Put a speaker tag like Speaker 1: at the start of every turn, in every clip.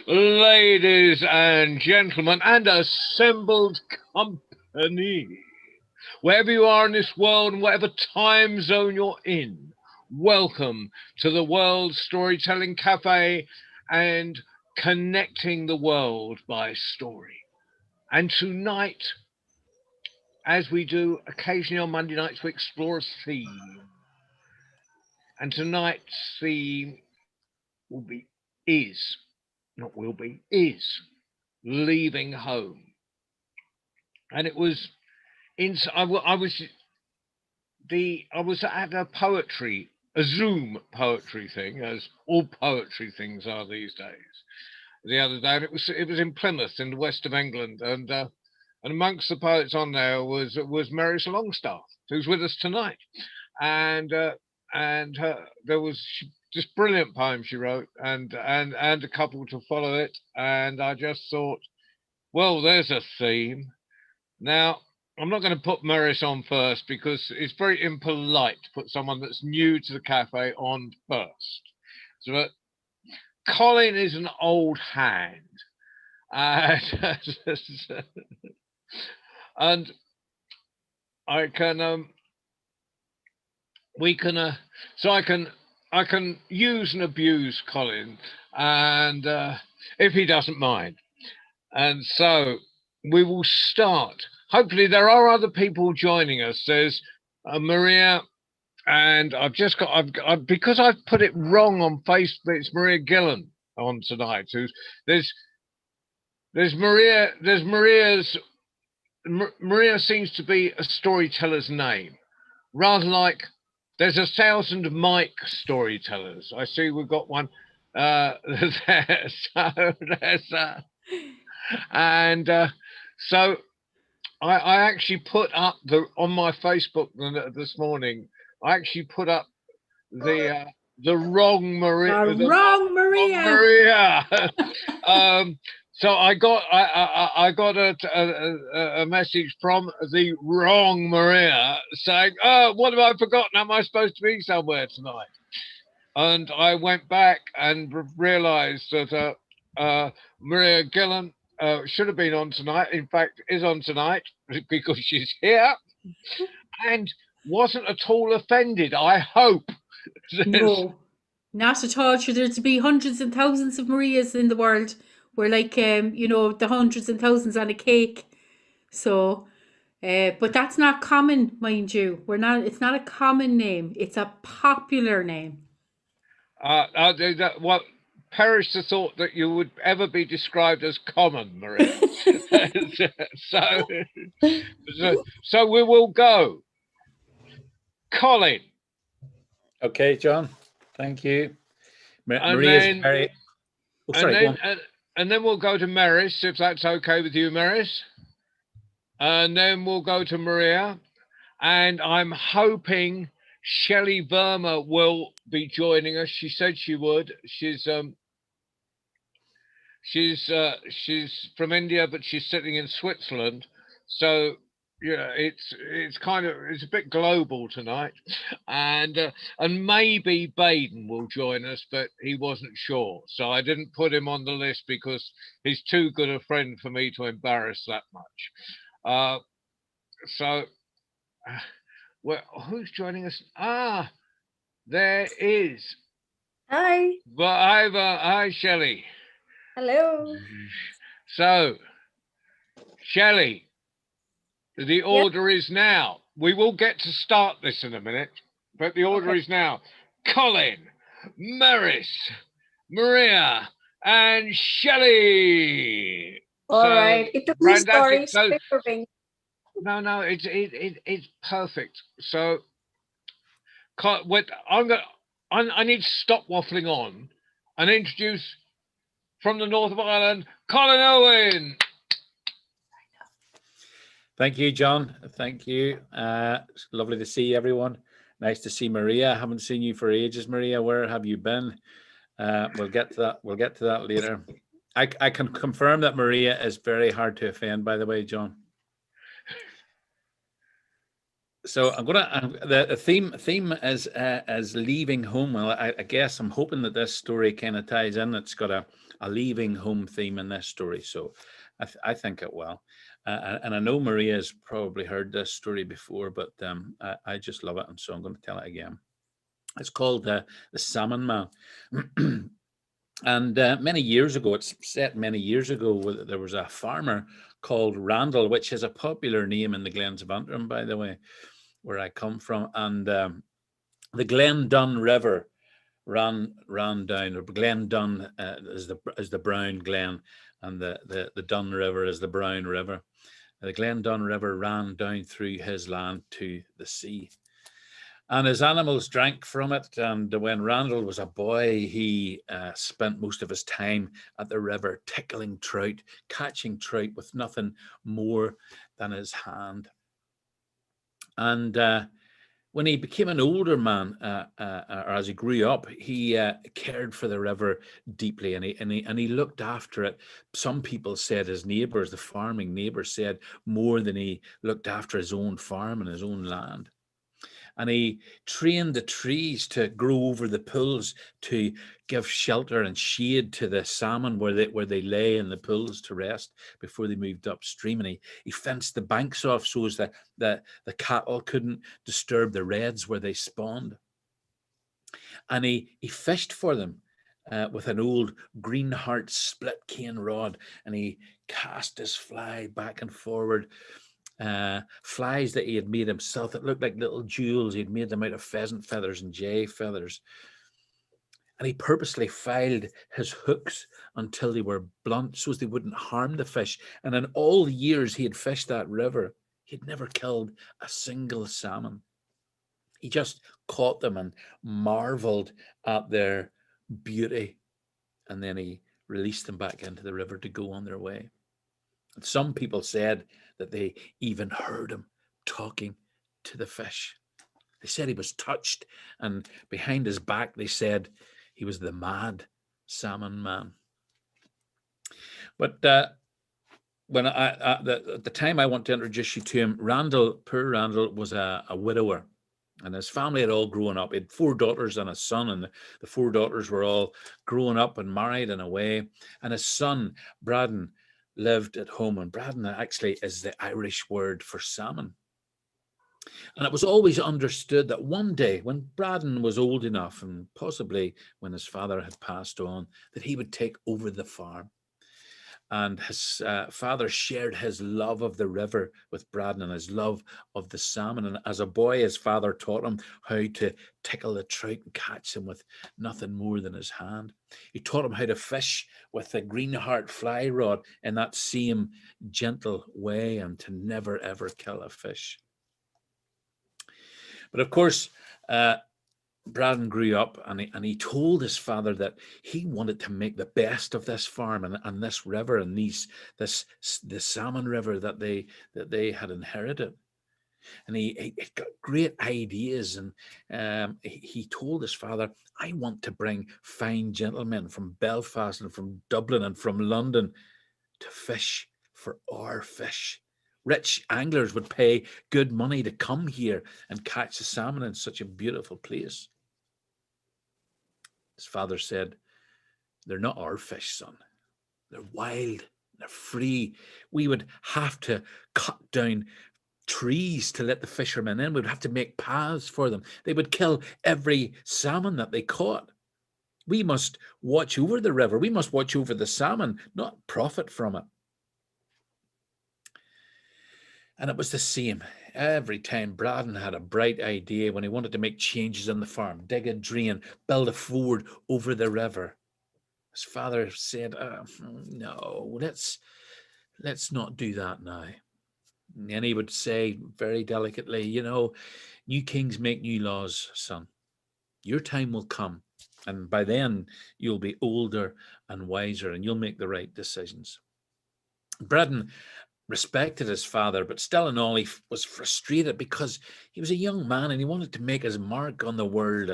Speaker 1: Ladies and gentlemen, and assembled company, wherever you are in this world and whatever time zone you're in, welcome to the World Storytelling Cafe and connecting the world by story. And tonight, as we do occasionally on Monday nights, we explore a theme. And tonight's theme will be is, not will be, is leaving home. And it was I was I was at a Zoom poetry thing, as all poetry things are these days. The other day, and it was in Plymouth, in the west of England, and amongst the poets on there was Maurice Longstaff, who's with us tonight, and there was this brilliant poem she wrote, and a couple to follow it, and I just thought, well, there's a theme. Now, I'm not going to put Maurice on first because it's very impolite to put someone that's new to the cafe on first. So, but Colin is an old hand, and, and I can we can so I can use and abuse Colin, and if he doesn't mind, and so we will start. Hopefully, there are other people joining us. There's Maria, and because I've put it wrong on Facebook. It's Maria Gillen on tonight. There's Maria seems to be a storyteller's name, rather like there's 1,000 Mike storytellers. I see we've got one there. So there's and so I actually put up on my Facebook this morning. I actually put up the wrong Maria.
Speaker 2: The wrong Maria.
Speaker 1: Maria. So I got a message from the wrong Maria saying, "Oh, what have I forgotten? Am I supposed to be somewhere tonight?" And I went back and realised that Maria Gillen should have been on tonight. In fact, is on tonight because she's here and wasn't at all offended. I hope.
Speaker 2: No, not at all. Should there to be hundreds and thousands of Marias in the world? We're like, the hundreds and thousands on a cake. So, but that's not common, mind you. It's not a common name. It's a popular name.
Speaker 1: Well, perish the thought that you would ever be described as common, Maria. so we will go. Colin.
Speaker 3: Okay, John. Thank you. Maria's very.
Speaker 1: Oh, sorry, and then we'll go to Maris, if that's okay with you, Maris. And then we'll go to Maria. And I'm hoping Shelley Verma will be joining us. She said she would. She's from India, but she's sitting in Switzerland. So yeah, it's a bit global tonight, and maybe Baden will join us, but he wasn't sure, so I didn't put him on the list because he's too good a friend for me to embarrass that much. Well, who's joining us? There is.
Speaker 4: Hi.
Speaker 1: Hi, Shelley.
Speaker 4: Hello.
Speaker 1: So, Shelley. The order is now. We will get to start this in a minute, but the order is now. Colin, Maris, Maria, and Shelley.
Speaker 4: All right. It took me stories for me.
Speaker 1: No, it's perfect. So, I need to stop waffling on and introduce from the north of Ireland, Colin Owen.
Speaker 3: Thank you, John. Thank you. It's lovely to see everyone. Nice to see Maria. I haven't seen you for ages, Maria. Where have you been? We'll get to that. We'll get to that later. I can confirm that Maria is very hard to offend, by the way, John. So I'm the theme is leaving home. Well, I guess I'm hoping that this story kind of ties in. It's got a a leaving home theme in this story. So I think it will. And I know Maria's probably heard this story before, but I just love it. And so I'm going to tell it again. It's called The Salmon Man. And many years ago, it's set many years ago, there was a farmer called Randall, which is a popular name in the Glens of Antrim, by the way, where I come from. And the Glen Dun River ran down, or Glen Dun is the brown glen, and the Dun River is the brown river. The Glen Dun River ran down through his land to the sea. And his animals drank from it. And when Randall was a boy, he spent most of his time at the river tickling trout, catching trout with nothing more than his hand. And when he became an older man, or as he grew up, he cared for the river deeply, and he looked after it. Some people said, his neighbours, the farming neighbours, said more than he looked after his own farm and his own land. And he trained the trees to grow over the pools to give shelter and shade to the salmon where they lay in the pools to rest before they moved upstream. And he fenced the banks off so as that the cattle couldn't disturb the redds where they spawned. And he fished for them with an old Greenheart split cane rod, and he cast his fly back and forward. Flies that he had made himself that looked like little jewels. He'd made them out of pheasant feathers and jay feathers. And he purposely filed his hooks until they were blunt so as they wouldn't harm the fish. And in all the years he had fished that river, he'd never killed a single salmon. He just caught them and marveled at their beauty. And then he released them back into the river to go on their way. And some people said that they even heard him talking to the fish. They said he was touched, and behind his back they said he was the mad salmon man. But when at the time I want to introduce you to him, poor Randall was a widower, and his family had all grown up. He had 4 daughters and a son, and the 4 daughters were all grown up and married and away. And his son, Braden, lived at home, and Braden actually is the Irish word for salmon. And it was always understood that one day when Braden was old enough, and possibly when his father had passed on, that he would take over the farm. And his father shared his love of the river with Braden and his love of the salmon. And as a boy, his father taught him how to tickle the trout and catch them with nothing more than his hand. He taught him how to fish with the Greenheart fly rod in that same gentle way, and to never, ever kill a fish. But of course, Braden grew up, and he told his father that he wanted to make the best of this farm and this river and the salmon river that they had inherited. And he got great ideas, and he told his father, I want to bring fine gentlemen from Belfast and from Dublin and from London to fish for our fish. Rich anglers would pay good money to come here and catch the salmon in such a beautiful place. His father said, they're not our fish, son. They're wild, they're free. We would have to cut down trees to let the fishermen in. We'd have to make paths for them. They would kill every salmon that they caught. We must watch over the river. We must watch over the salmon, not profit from it. And it was the same. Every time Braden had a bright idea when he wanted to make changes on the farm, dig a drain, build a ford over the river, his father said, no, let's not do that now. And he would say very delicately, new kings make new laws, son. Your time will come, and by then you'll be older and wiser, and you'll make the right decisions. Braden respected his father, but still in all, he was frustrated because he was a young man and he wanted to make his mark on the world.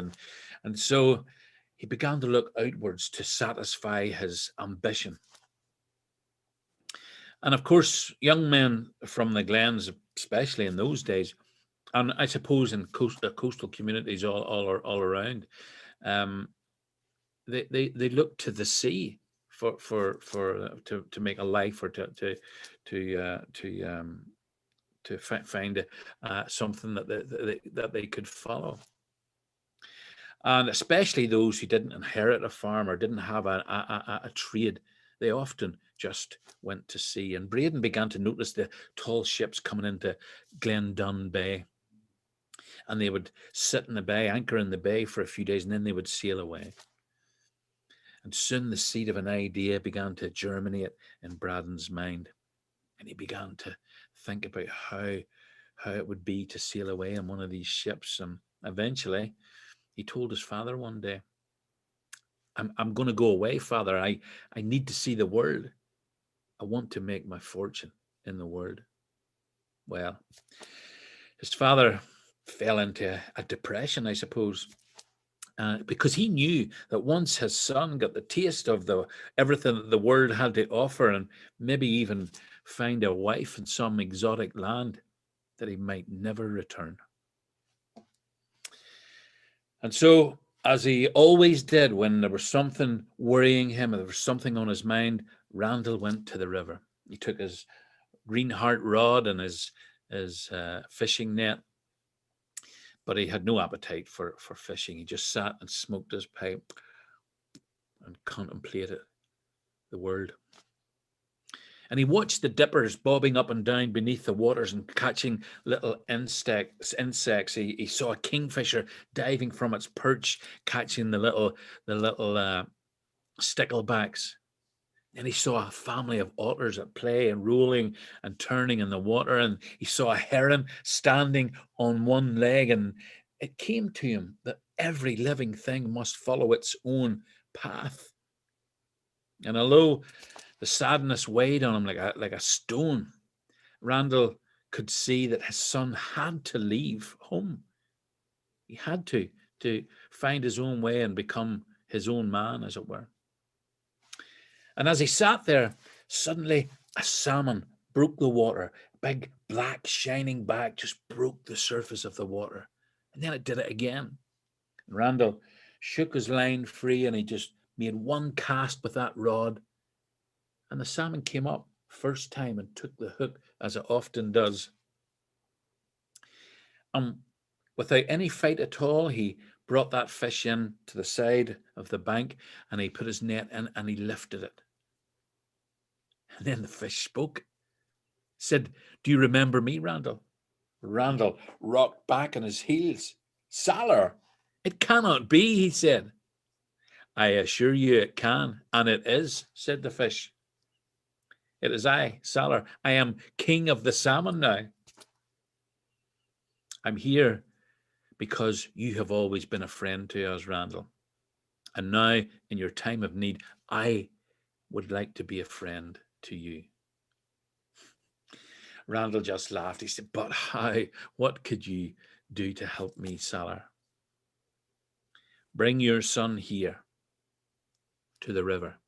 Speaker 3: And so he began to look outwards to satisfy his ambition. And of course, young men from the Glens, especially in those days, and I suppose in coastal communities all around, they looked to the sea to make a life, or to find something that they could follow. And especially those who didn't inherit a farm or didn't have a trade, they often just went to sea. And Braden began to notice the tall ships coming into Glendun Bay. And they would sit in the bay, anchor in the bay for a few days, and then they would sail away. And soon the seed of an idea began to germinate in Braden's mind. And he began to think about how it would be to sail away in one of these ships. And eventually, he told his father one day, I'm going to go away, Father. I need to see the world. I want to make my fortune in the world. Well, his father fell into a depression, I suppose, because he knew that once his son got the taste of everything that the world had to offer, and maybe even find a wife in some exotic land, that he might never return. And so, as he always did when there was something worrying him, or there was something on his mind, Randall went to the river. He took his greenheart rod and his fishing net, but he had no appetite for fishing. He just sat and smoked his pipe and contemplated the world. And he watched the dippers bobbing up and down beneath the waters and catching little insects. He saw a kingfisher diving from its perch, catching the little sticklebacks. And he saw a family of otters at play and rolling and turning in the water. And he saw a heron standing on one leg. And it came to him that every living thing must follow its own path. And although the sadness weighed on him like a stone, Randall could see that his son had to leave home. He had to find his own way and become his own man, as it were. And as he sat there, suddenly a salmon broke the water. A big, black, shining back just broke the surface of the water. And then it did it again. And Randall shook his line free, and he just made one cast with that rod. And the salmon came up first time and took the hook, as it often does. Without any fight at all, he brought that fish in to the side of the bank, and he put his net in and he lifted it. And then the fish spoke, said, "Do you remember me, Randall?" Randall rocked back on his heels. "Salar, it cannot be," he said. "I assure you it can, and it is," said the fish. "It is I, Salar. I am king of the salmon now. I'm here because you have always been a friend to us, Randall. And now, in your time of need, I would like to be a friend to you." Randall just laughed. He said, "But how? What could you do to help me, Salar?" "Bring your son here to the river,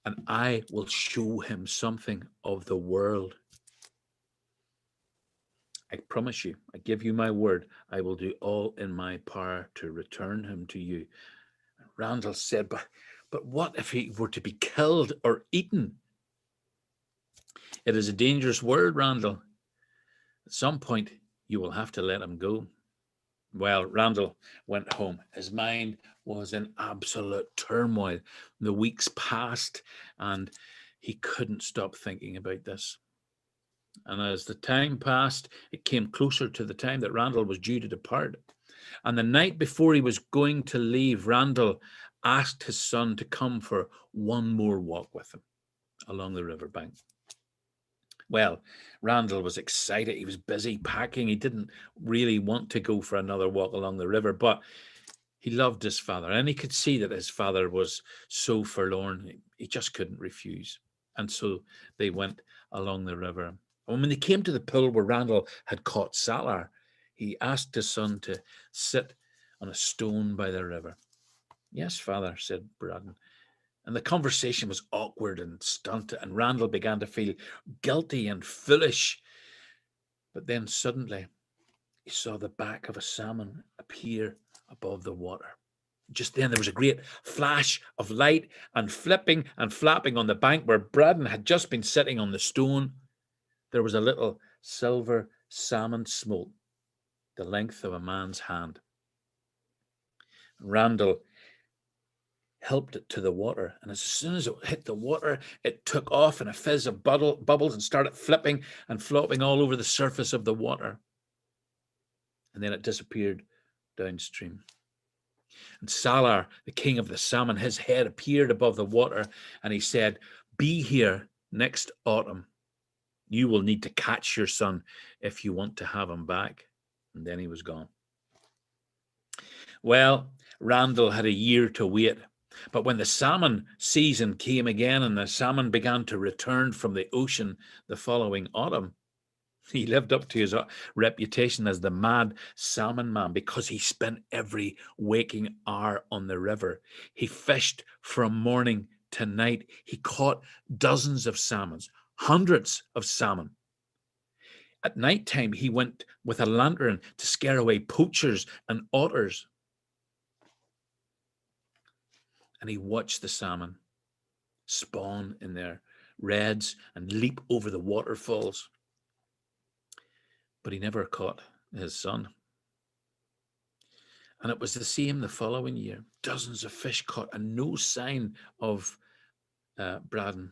Speaker 3: and I will show him something of the world. I promise you, I give you my word, I will do all in my power to return him to you." Randall said, but what if he were to be killed or eaten?" "It is a dangerous world, Randall. At some point, you will have to let him go." Well, Randall went home. His mind was in absolute turmoil. The weeks passed, and he couldn't stop thinking about this. And as the time passed, it came closer to the time that Randall was due to depart. And the night before he was going to leave, Randall asked his son to come for one more walk with him along the riverbank. Well, Randall was excited. He was busy packing. He didn't really want to go for another walk along the river, but he loved his father, and he could see that his father was so forlorn. He just couldn't refuse. And so they went along the river. And when they came to the pool where Randall had caught Salar, he asked his son to sit on a stone by the river. "Yes, father," said Braden. And the conversation was awkward and stunted, and Randall began to feel guilty and foolish. But then suddenly he saw the back of a salmon appear above the water. Just then there was a great flash of light, and flipping and flapping on the bank where Braddon had just been sitting on the stone, there was a little silver salmon smoke, the length of a man's hand. Randall helped it to the water, and as soon as it hit the water, it took off in a fizz of bubbles and started flipping and flopping all over the surface of the water. And then it disappeared downstream. And Salar, the king of the salmon, his head appeared above the water, and he said, "Be here next autumn. You will need to catch your son if you want to have him back." And then he was gone. Well, Randall had a year to wait. But when the salmon season came again and the salmon began to return from the ocean the following autumn, he lived up to his reputation as the mad salmon man because he spent every waking hour on the river. He fished from morning to night. He caught dozens of salmons, hundreds of salmon. At night time, he went with a lantern to scare away poachers and otters. And he watched the salmon spawn in their redds and leap over the waterfalls. But he never caught his son. And it was the same the following year. Dozens of fish caught and no sign of Braddon.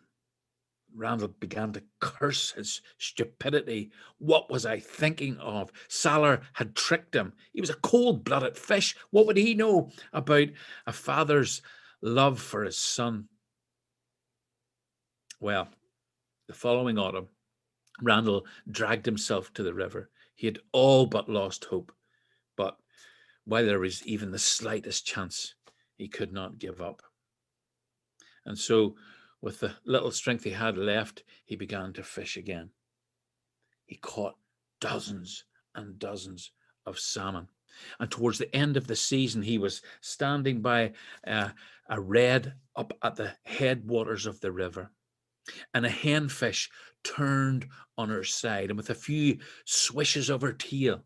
Speaker 3: Randall began to curse his stupidity. What was I thinking of? Salar had tricked him. He was a cold-blooded fish. What would he know about a father's love for his son? Well, the following autumn, Randall dragged himself to the river. He had all but lost hope, but while there was even the slightest chance, he could not give up. And so, with the little strength he had left, he began to fish again. He caught dozens and dozens of salmon. And towards the end of the season, he was standing by a red up at the headwaters of the river. And a henfish turned on her side, and with a few swishes of her tail,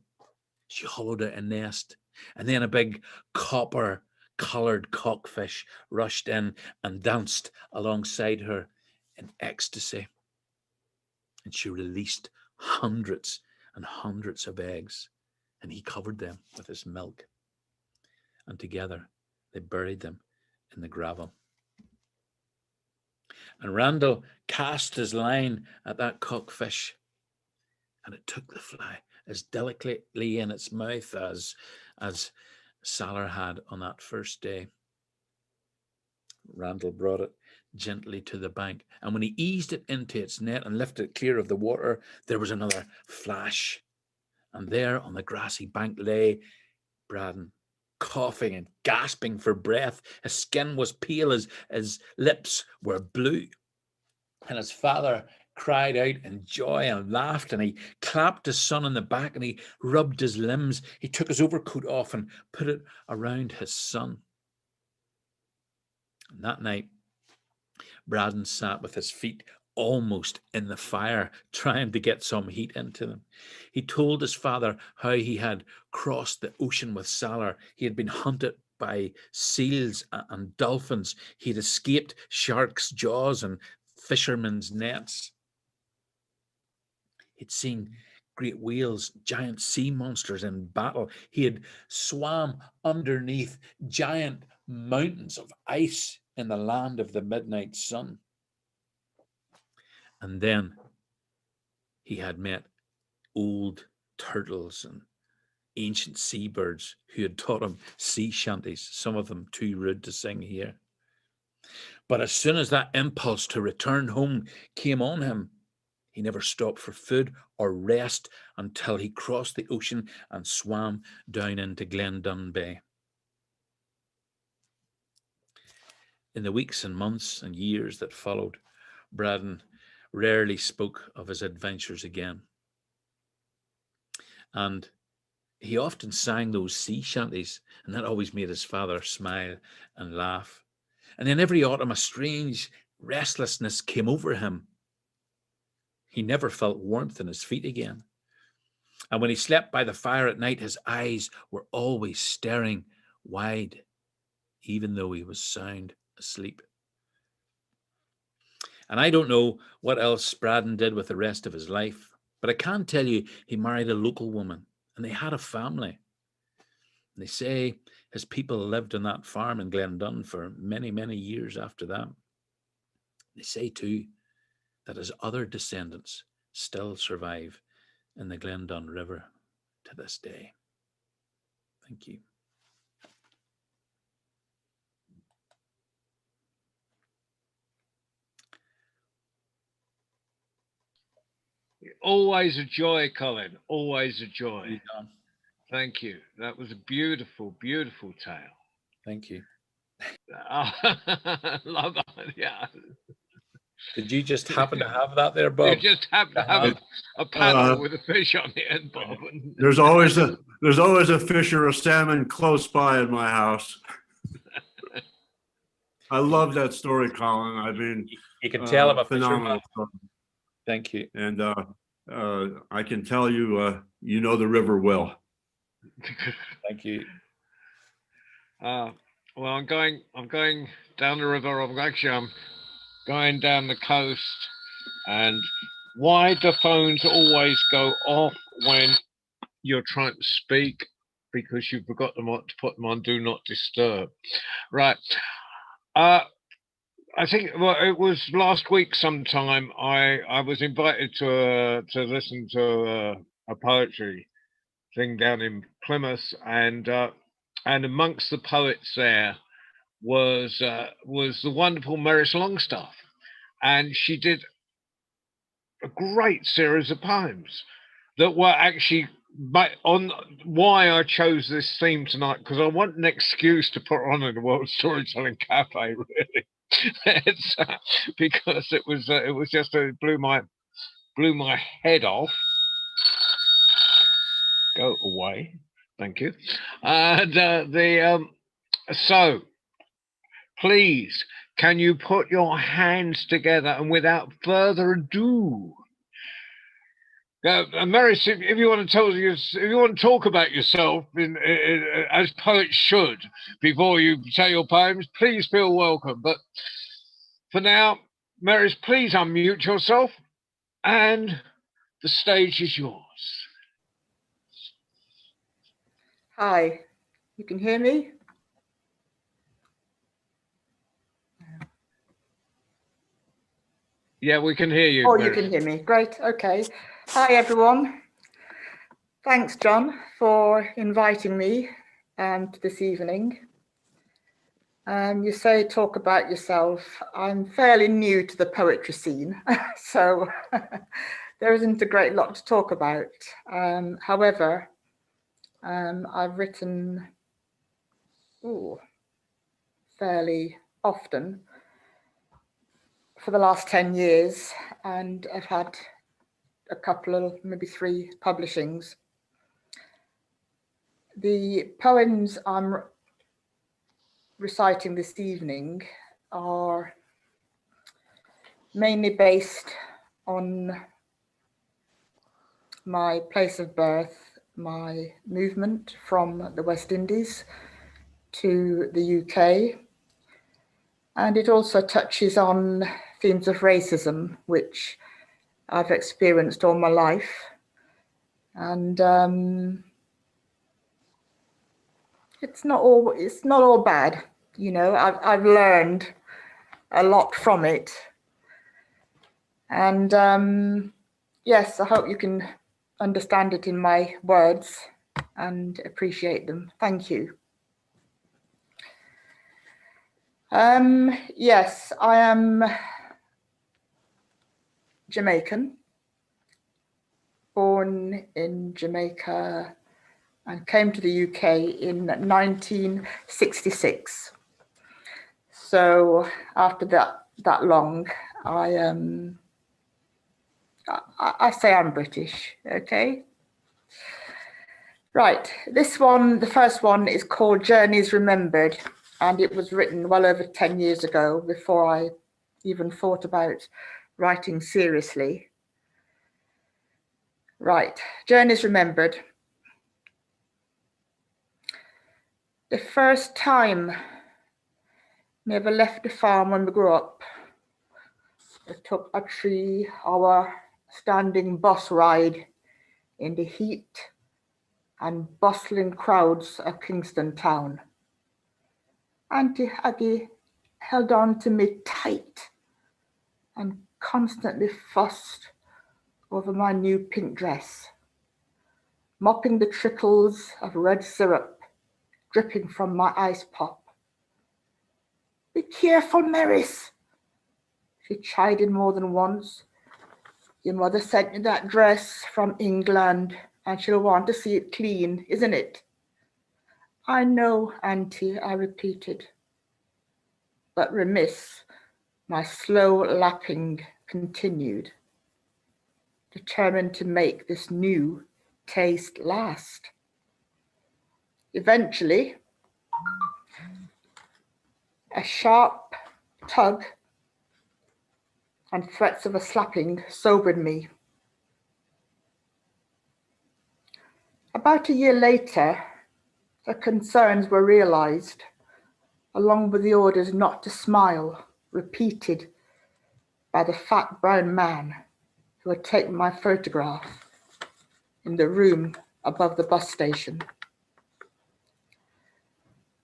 Speaker 3: she hollowed out a nest. And then a big copper-coloured cockfish rushed in and danced alongside her in ecstasy. And she released hundreds and hundreds of eggs, and he covered them with his milk. And together they buried them in the gravel. And Randall cast his line at that cockfish, and it took the fly as delicately in its mouth as Salar had on that first day. Randall brought it gently to the bank, and when he eased it into its net and lifted it clear of the water, there was another flash. And there on the grassy bank lay Braddon, coughing and gasping for breath. His skin was pale, his lips were blue. And his father cried out in joy and laughed, and he clapped his son on the back and he rubbed his limbs. He took his overcoat off and put it around his son. And that night, Braddon sat with his feet almost in the fire, trying to get some heat into them. He told his father how he had crossed the ocean with Salar. He had been hunted by seals and dolphins. He had escaped sharks' jaws and fishermen's nets. He'd seen great whales, giant sea monsters in battle. He had swam underneath giant mountains of ice in the land of the midnight sun. And then he had met old turtles and ancient seabirds who had taught him sea shanties, some of them too rude to sing here. But as soon as that impulse to return home came on him, he never stopped for food or rest until he crossed the ocean and swam down into Glendun Bay. In the weeks and months and years that followed, Braddon rarely spoke of his adventures again. And he often sang those sea shanties, and that always made his father smile and laugh. And then every autumn, a strange restlessness came over him. He never felt warmth in his feet again. And when he slept by the fire at night, his eyes were always staring wide even though he was sound asleep. And I don't know what else Braddon did with the rest of his life, but I can tell you he married a local woman and they had a family. They say his people lived on that farm in Glendon for many, many years after that. They say too that his other descendants still survive in the Glendon River to this day. Thank you.
Speaker 1: Always a joy, Colin. Always a joy.
Speaker 3: Thank you, John.
Speaker 1: Thank you. That was a beautiful, beautiful tale.
Speaker 3: Thank you.
Speaker 1: Love that. Yeah.
Speaker 3: Did you just happen to have that there, Bob?
Speaker 1: You just happen to have a paddle with a fish on the end, Bob.
Speaker 5: There's always a fish or a salmon close by in my house. I love that story, Colin. I mean,
Speaker 3: you can tell I'm a
Speaker 5: phenomenal
Speaker 3: fisherman.
Speaker 5: story.
Speaker 3: Thank you.
Speaker 5: And I can tell you, you know the river well.
Speaker 3: Thank you.
Speaker 1: Well, I'm going down the river. I'm going down the coast. And why do phones always go off when you're trying to speak? Because you forgot to put them on Do Not Disturb. Right. I think it was last week sometime. I was invited to listen to a poetry thing down in Plymouth, and amongst the poets there was the wonderful Maris Longstaff, and she did a great series of poems that were actually on why I chose this theme tonight, because I want an excuse to put on in the World Storytelling Cafe, really. It's because it was just it blew my head off. Go away, thank you. And so please, can you put your hands together, and without further ado, Maris, if you want to talk about yourself as poets should before you say your poems, please feel welcome. But for now, Maris, please unmute yourself, and the stage is yours.
Speaker 6: Hi, you can hear me?
Speaker 1: Yeah, we can hear you.
Speaker 6: Oh,
Speaker 1: Maris.
Speaker 6: you can hear me. Great. Okay. Hi, everyone. Thanks, John, for inviting me to this evening. You say talk about yourself. I'm fairly new to the poetry scene, so there isn't a great lot to talk about. However, I've written fairly often for the last 10 years, and I've had a couple of, maybe 3 publishings. The poems I'm reciting this evening are mainly based on my place of birth, my movement from the West Indies to the UK. And it also touches on themes of racism, which I've experienced all my life. And it's not all bad, you know. I've learned a lot from it. And yes, I hope you can understand it in my words and appreciate them. Thank you. Yes, I am Jamaican, born in Jamaica and came to the UK in 1966. So after that long, I say I'm British, okay? Right, this one, the first one, is called Journeys Remembered, and it was written well over 10 years ago, before I even thought about writing seriously. Right, Journeys Remembered. The first time Never left the farm when we grew up. It took a 3-hour standing bus ride in the heat and bustling crowds of Kingston town. Auntie Aggie held on to me tight and constantly fussed over my new pink dress, mopping the trickles of red syrup dripping from my ice pop. "Be careful, Maris," she chided more than once. "Your mother sent you that dress from England and she'll want to see it clean, isn't it?" "I know, Auntie," I repeated. But remiss, my slow lapping continued, determined to make this new taste last. Eventually, a sharp tug and threats of a slapping sobered me. About a year later, the concerns were realized, along with the orders not to smile, repeated by the fat brown man who had taken my photograph in the room above the bus station.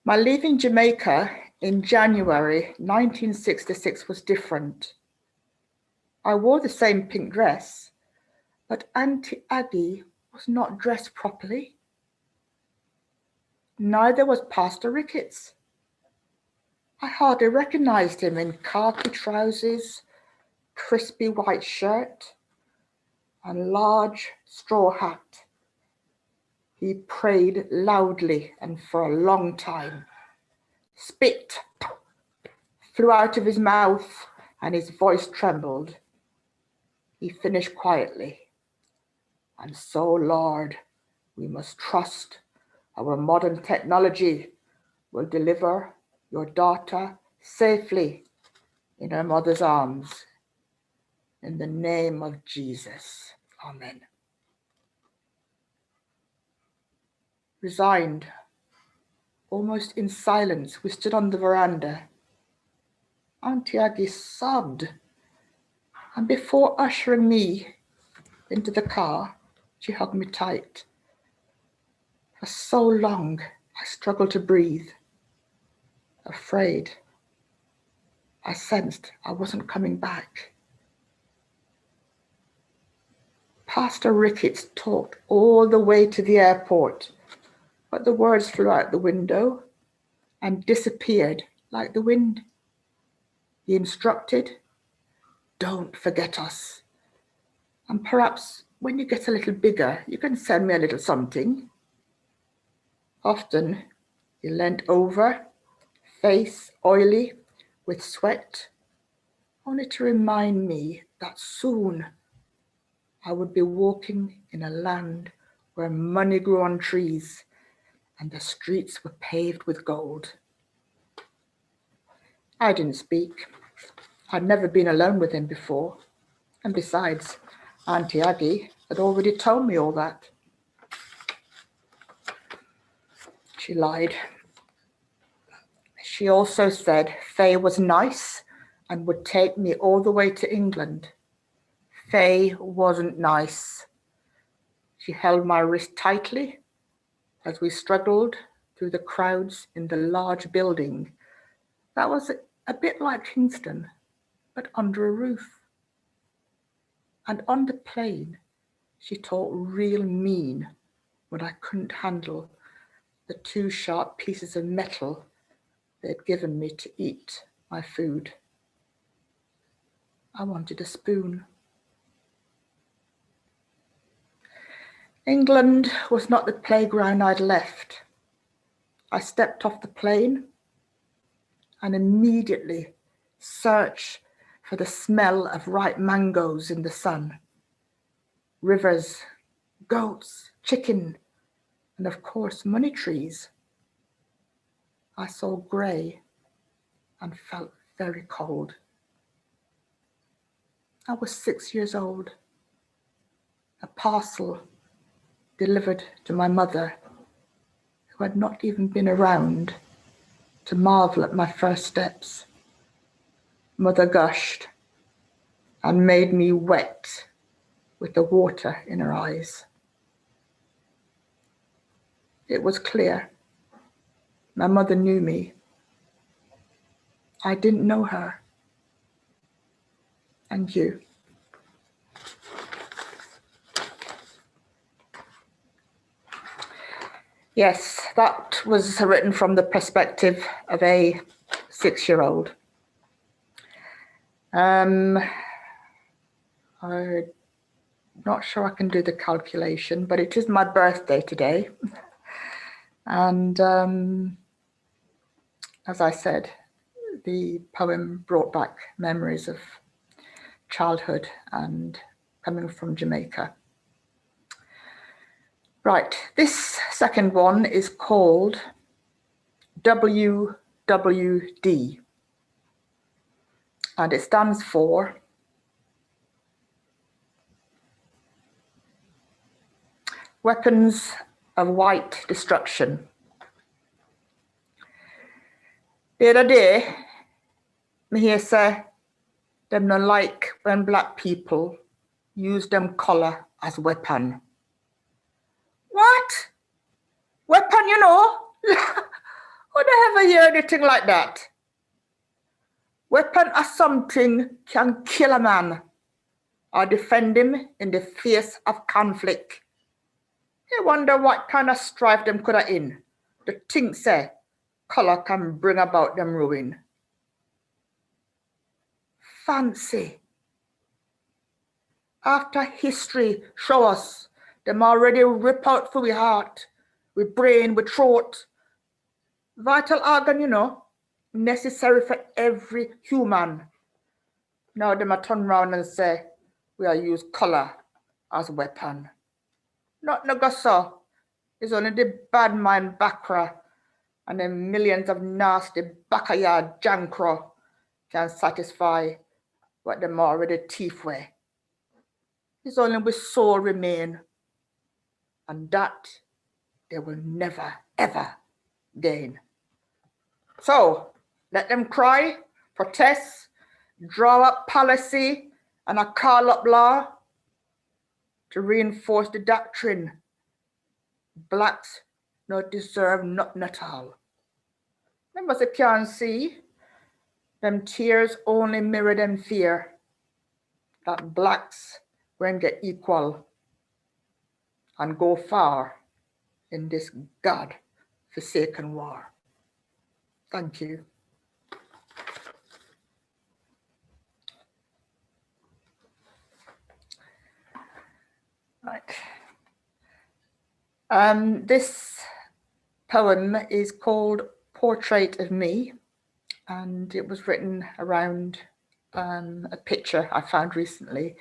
Speaker 6: My leaving Jamaica in January 1966 was different. I wore the same pink dress, but Auntie Aggie was not dressed properly. Neither was Pastor Ricketts. I hardly recognized him in khaki trousers, crispy white shirt, and large straw hat. He prayed loudly and for a long time. Spit flew out of his mouth and his voice trembled. He finished quietly. "And so, Lord, we must trust our modern technology will deliver your daughter safely in her mother's arms. In the name of Jesus, amen." Resigned, almost in silence, we stood on the veranda. Auntie Aggie sobbed, and before ushering me into the car, she hugged me tight. For so long, I struggled to breathe. Afraid, I sensed I wasn't coming back. Pastor Ricketts talked all the way to the airport, but the words flew out the window and disappeared like the wind. He instructed, "Don't forget us. And perhaps when you get a little bigger, you can send me a little something." Often he leant over, face oily with sweat, only to remind me that soon I would be walking in a land where money grew on trees and the streets were paved with gold. I didn't speak. I'd never been alone with him before. And besides, Auntie Aggie had already told me all that. She lied. She also said Faye was nice and would take me all the way to England. Faye wasn't nice. She held my wrist tightly as we struggled through the crowds in the large building that was a bit like Kingston, but under a roof. And on the plane, she talked real mean when I couldn't handle the 2 sharp pieces of metal they'd given me to eat my food. I wanted a spoon. England was not the playground I'd left. I stepped off the plane and immediately searched for the smell of ripe mangoes in the sun. Rivers, goats, chicken, and of course money trees. I saw grey and felt very cold. I was 6 years old. A parcel delivered to my mother, who had not even been around to marvel at my first steps. Mother gushed and made me wet with the water in her eyes. It was clear. My mother knew me. I didn't know her. And you. Yes, that was written from the perspective of a 6-year-old. I'm not sure I can do the calculation, but it is my birthday today. And as I said, the poem brought back memories of childhood and coming from Jamaica. Right, this second one is called WWD, and it stands for Weapons of White Destruction. The other day, me hear say them no like when black people use them colour as weapon. What? Weapon, you know? Who the ever hear anything like that? Weapon as something can kill a man or defend him in the face of conflict. I wonder what kind of strife them could have in. The thing say colour can bring about them ruin. Fancy. After history show us them already rip out for we heart, we brain, we throat. Vital organ, you know, necessary for every human. Now them a turn round and say, we are use colour as weapon. Not no go so. It's only the bad mind backra and the millions of nasty backyard jankro can satisfy what them already teeth wear. It's only we soul remain, and that they will never, ever gain. So let them cry, protest, draw up policy, and a call up law to reinforce the doctrine. Blacks not deserve nothing at all. Members you can't see, them tears only mirror them fear that blacks won't get equal and go far in this God-forsaken war. Thank you. Right. This poem is called Portrait of Me, and it was written around a picture I found recently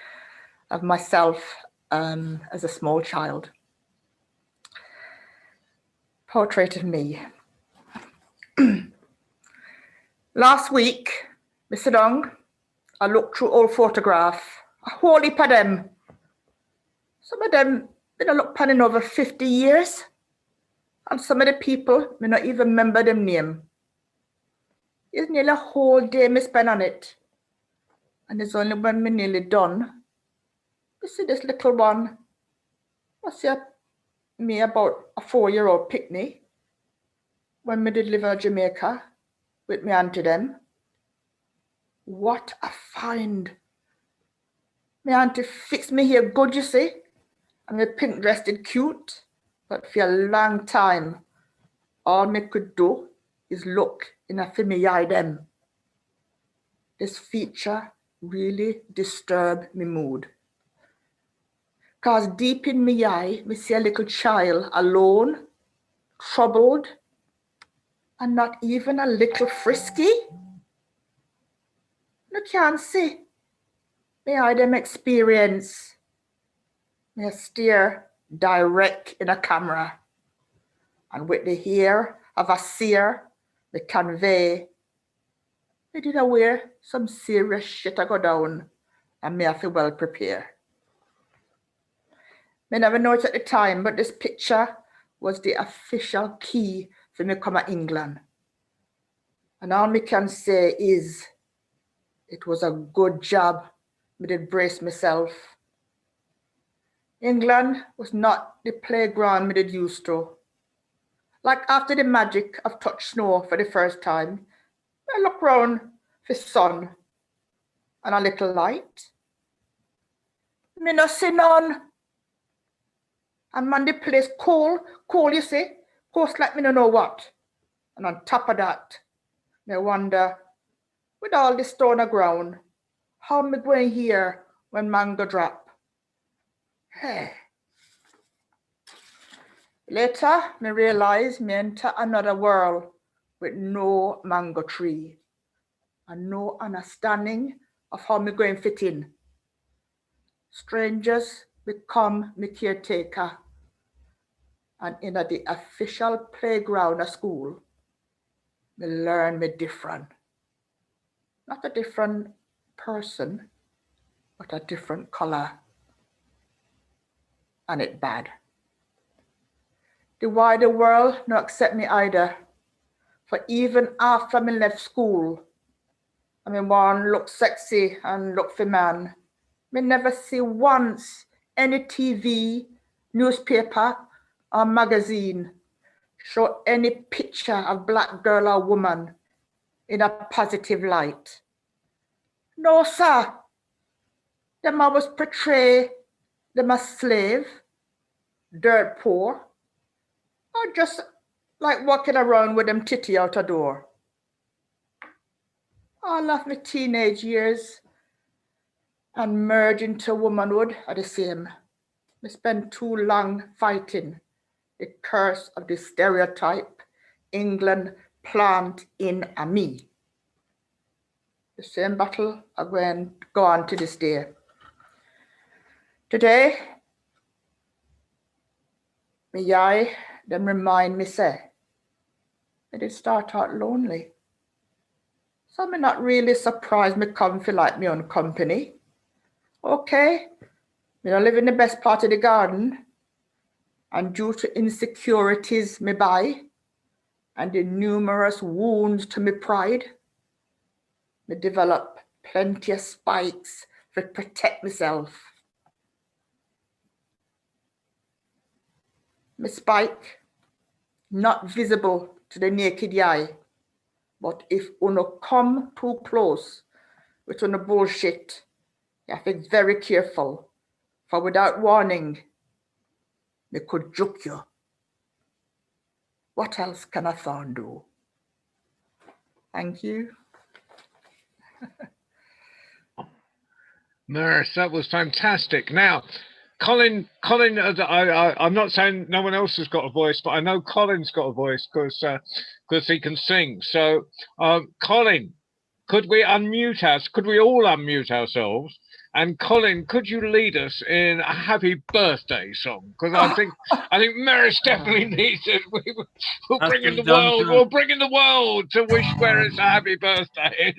Speaker 6: of myself as a small child. Portrait of Me. Last week, Mr. Dong, I looked through old photographs, a whole heap of them. Some of them been a look panning over 50 years, and some of the people may not even remember them name. It's nearly a whole day me spend on it, and it's only when me nearly done, you see this little one, I see me about a 4-year-old picnic when me did live in Jamaica with me auntie them. What a find. My auntie fixed me here good, you see, and my pink dressed it cute, but for a long time, all me could do is look in a me eye them. This feature really disturbed me mood. Cause deep in me eye, me see a little child alone, troubled, and not even a little frisky. You can't see. Me eye them experience. Me steer direct in a camera, and with the ear of a seer, me convey. Me did aware some serious shit a go down, and me have to well prepare. Me never know it at the time, but this picture was the official key for me come to England. And all me can say is it was a good job. Me did brace myself. England was not the playground me did used to. Like after the magic of touch snow for the first time, I look round for sun and a little light. Me no see none. And man, the place cold, you see, cold like me no know what. And on top of that, me wonder, with all the stone on ground, how me going here when mango drop? Hey. Later, me realize me enter another world with no mango tree and no understanding of how me going fit in. Strangers become me caretaker, and in the official playground of school, me learn me different. Not a different person, but a different color. And it bad. The wider world no accept me either. For even after me left school, I mean one look sexy and look for man. Me never see once any TV, newspaper, or magazine show any picture of black girl or woman in a positive light. No, sir. Them always portray them as slave, dirt poor, or just like walking around with them titty out a door. All of my teenage years and merge into womanhood are the same. I spent too long fighting the curse of the stereotype England plant in a me. The same battle are going to go on to this day. Today, me eye them remind me say, I did start out lonely. So me not really surprised me come feel like me own company. Okay, me don't live in the best part of the garden, and due to insecurities me buy, and the numerous wounds to me pride, me develop plenty of spikes to protect myself. Me spike, not visible to the naked eye, but if uno come too close with uno bullshit, you have to be very careful, for without warning, me could juke you. What else can a thorn do? Thank you.
Speaker 1: Maris, that was fantastic. Now, Colin, I'm not saying no one else has got a voice, but I know Colin's got a voice because he can sing. So, Colin, could we unmute us? Could we all unmute ourselves? And Colin, could you lead us in a happy birthday song? Because I think Maris definitely needs it. We'll bring in the world to wish Maris a happy birthday.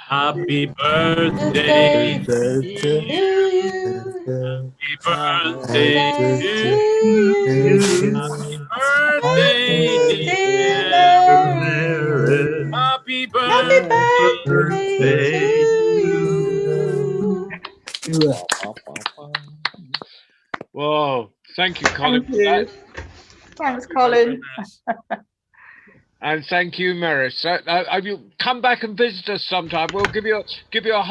Speaker 3: Happy birthday to you. Happy birthday to you. Happy birthday, happy birthday.
Speaker 1: Whoa, thank you, Colin.
Speaker 6: Thank you. Thanks, Colin.
Speaker 1: And thank you, Maris. You come back and visit us sometime. We'll give you a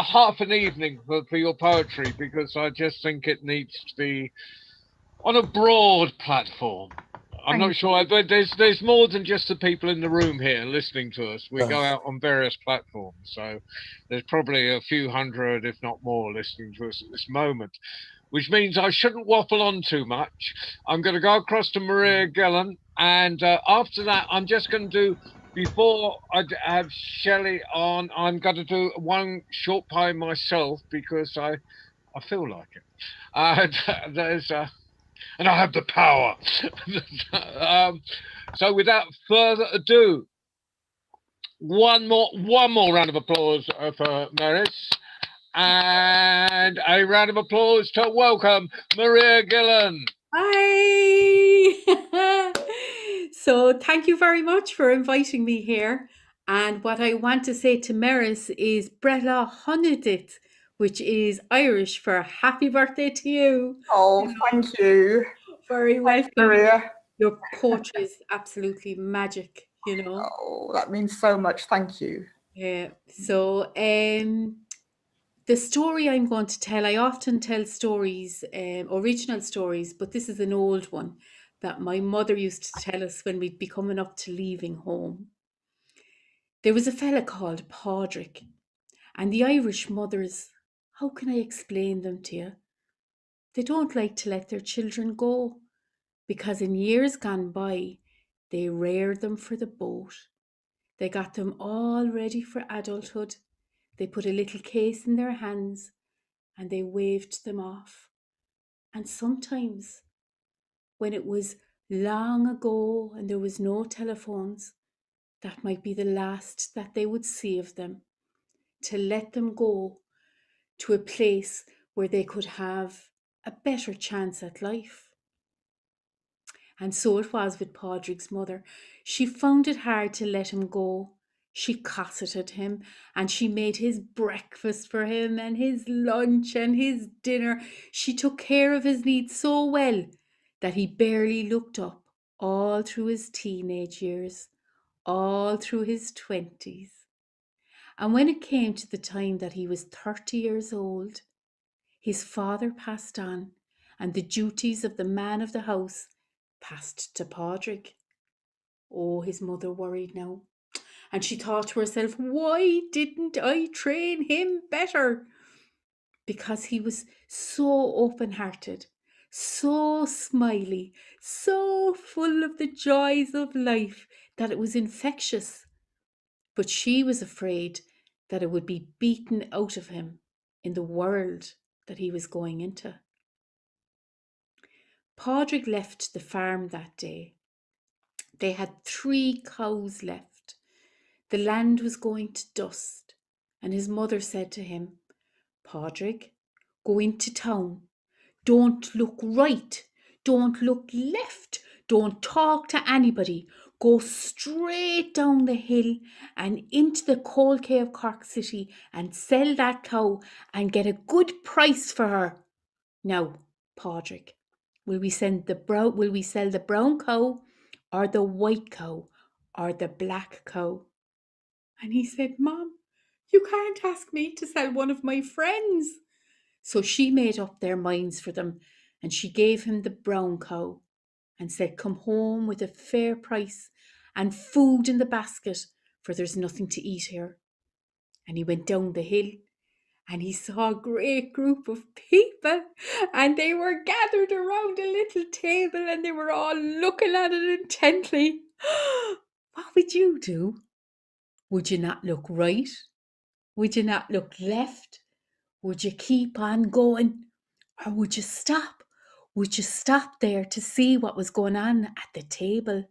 Speaker 1: half an evening for your poetry, because I just think it needs to be on a broad platform. I'm not sure, but there's more than just the people in the room here listening to us. We go out on various platforms, so there's probably a few hundred, if not more, listening to us at this moment. Which means I shouldn't waffle on too much. I'm going to go across to Maria Gillan, and after that, I'm just going to do, before I have Shelley on, I'm going to do one short poem myself, because I feel like it. And I have the power. So without further ado, one more round of applause for Maris. And a round of applause to welcome Maria Gillan.
Speaker 2: Hi! So thank you very much for inviting me here. And what I want to say to Maris is Brella Honedit, which is Irish for happy birthday to you.
Speaker 6: Oh, thank you.
Speaker 2: Very welcome.
Speaker 6: Maria.
Speaker 2: Your poetry is absolutely magic,
Speaker 6: Oh, that means so much. Thank you.
Speaker 2: Yeah. So the story I'm going to tell, I often tell stories, original stories, but this is an old one that my mother used to tell us when we'd be coming up to leaving home. There was a fella called Padraig, and the Irish mothers, how can I explain them to you? They don't like to let their children go because in years gone by, they reared them for the boat. They got them all ready for adulthood. They put a little case in their hands and they waved them off. And sometimes, when it was long ago and there was no telephones, that might be the last that they would see of them, to let them go to a place where they could have a better chance at life. And so it was with Padraig's mother. She found it hard to let him go. She cosseted him and she made his breakfast for him and his lunch and his dinner. She took care of his needs so well that he barely looked up all through his teenage years, all through his 20s. And when it came to the time that he was 30 years old, his father passed on and the duties of the man of the house passed to Padraig. Oh, his mother worried now. And she thought to herself, why didn't I train him better? Because he was so open-hearted, so smiley, so full of the joys of life that it was infectious. But she was afraid that it would be beaten out of him in the world that he was going into. Padraig left the farm that day. They had 3 cows left. The land was going to dust, and his mother said to him, Padraig, go into town. Don't look right. Don't look left. Don't talk to anybody. Go straight down the hill and into the coal quay of Cork City and sell that cow and get a good price for her. Now, Padraig, will we sell the brown cow or the white cow or the black cow? And he said, Mom, you can't ask me to sell one of my friends. So she made up their minds for them and she gave him the brown cow and said, come home with a fair price and food in the basket, for there's nothing to eat here. And he went down the hill and he saw a great group of people and they were gathered around a little table and they were all looking at it intently. What would you do? Would you not look right? Would you not look left? Would you keep on going? Or would you stop? Would you stop there to see what was going on at the table?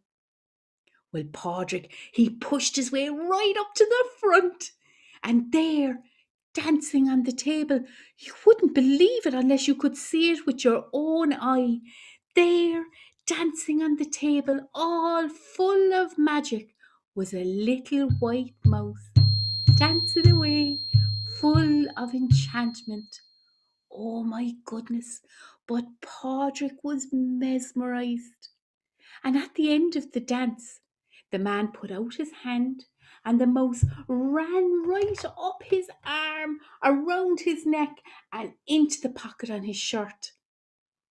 Speaker 2: Well, Padraig, he pushed his way right up to the front. And there, dancing on the table, you wouldn't believe it unless you could see it with your own eye. There, dancing on the table, all full of magic, was a little white mouse, dancing away, full of enchantment. Oh my goodness, but Padraig was mesmerised. And at the end of the dance, the man put out his hand and the mouse ran right up his arm, around his neck and into the pocket on his shirt.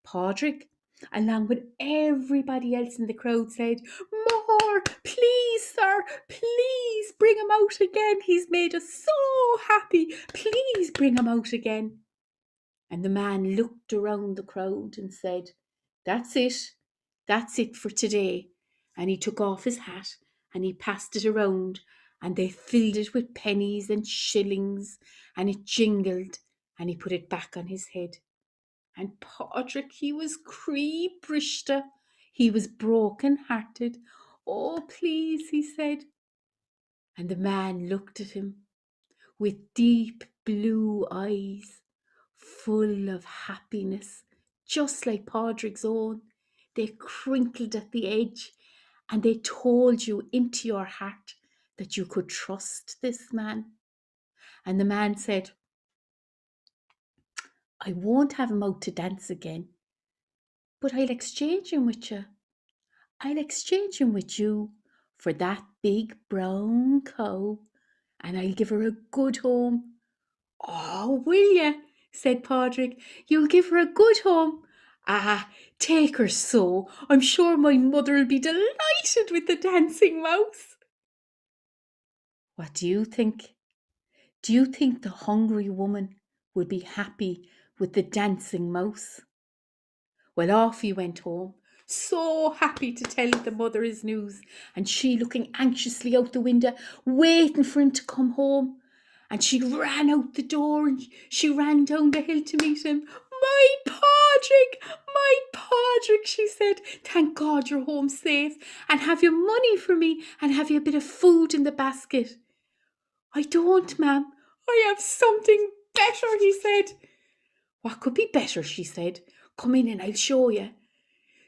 Speaker 2: Padraig, along with everybody else in the crowd, said, More, please, sir, please bring him out again. He's made us so happy. Please bring him out again. And the man looked around the crowd and said, That's it for today. And he took off his hat and he passed it around and they filled it with pennies and shillings and it jingled and he put it back on his head. And Padraig, he was cree-brishta. He was broken-hearted. Oh, please, he said. And the man looked at him with deep blue eyes, full of happiness, just like Padraig's own. They crinkled at the edge and they told you into your heart that you could trust this man. And the man said, I won't have him out to dance again, but I'll exchange him with you. I'll exchange him with you for that big brown cow, and I'll give her a good home. Oh, will you? Said Padraig. You'll give her a good home? Ah, take her so. I'm sure my mother'll be delighted with the dancing mouse. What do you think? Do you think the hungry woman would be happy with the dancing mouse? Well, off he went home, so happy to tell the mother his news, and she looking anxiously out the window, waiting for him to come home. And she ran out the door and she ran down the hill to meet him. My Padraig, she said. Thank God you're home safe. And have you money for me? And have you a bit of food in the basket? I don't, ma'am. I have something better, he said. What could be better, she said. Come in and I'll show you.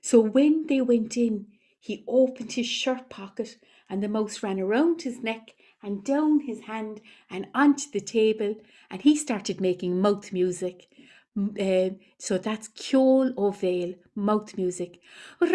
Speaker 2: So when they went in, he opened his shirt pocket and the mouse ran around his neck and down his hand and onto the table, and he started making mouth music. So that's Ceol ó Bhéal, mouth music. And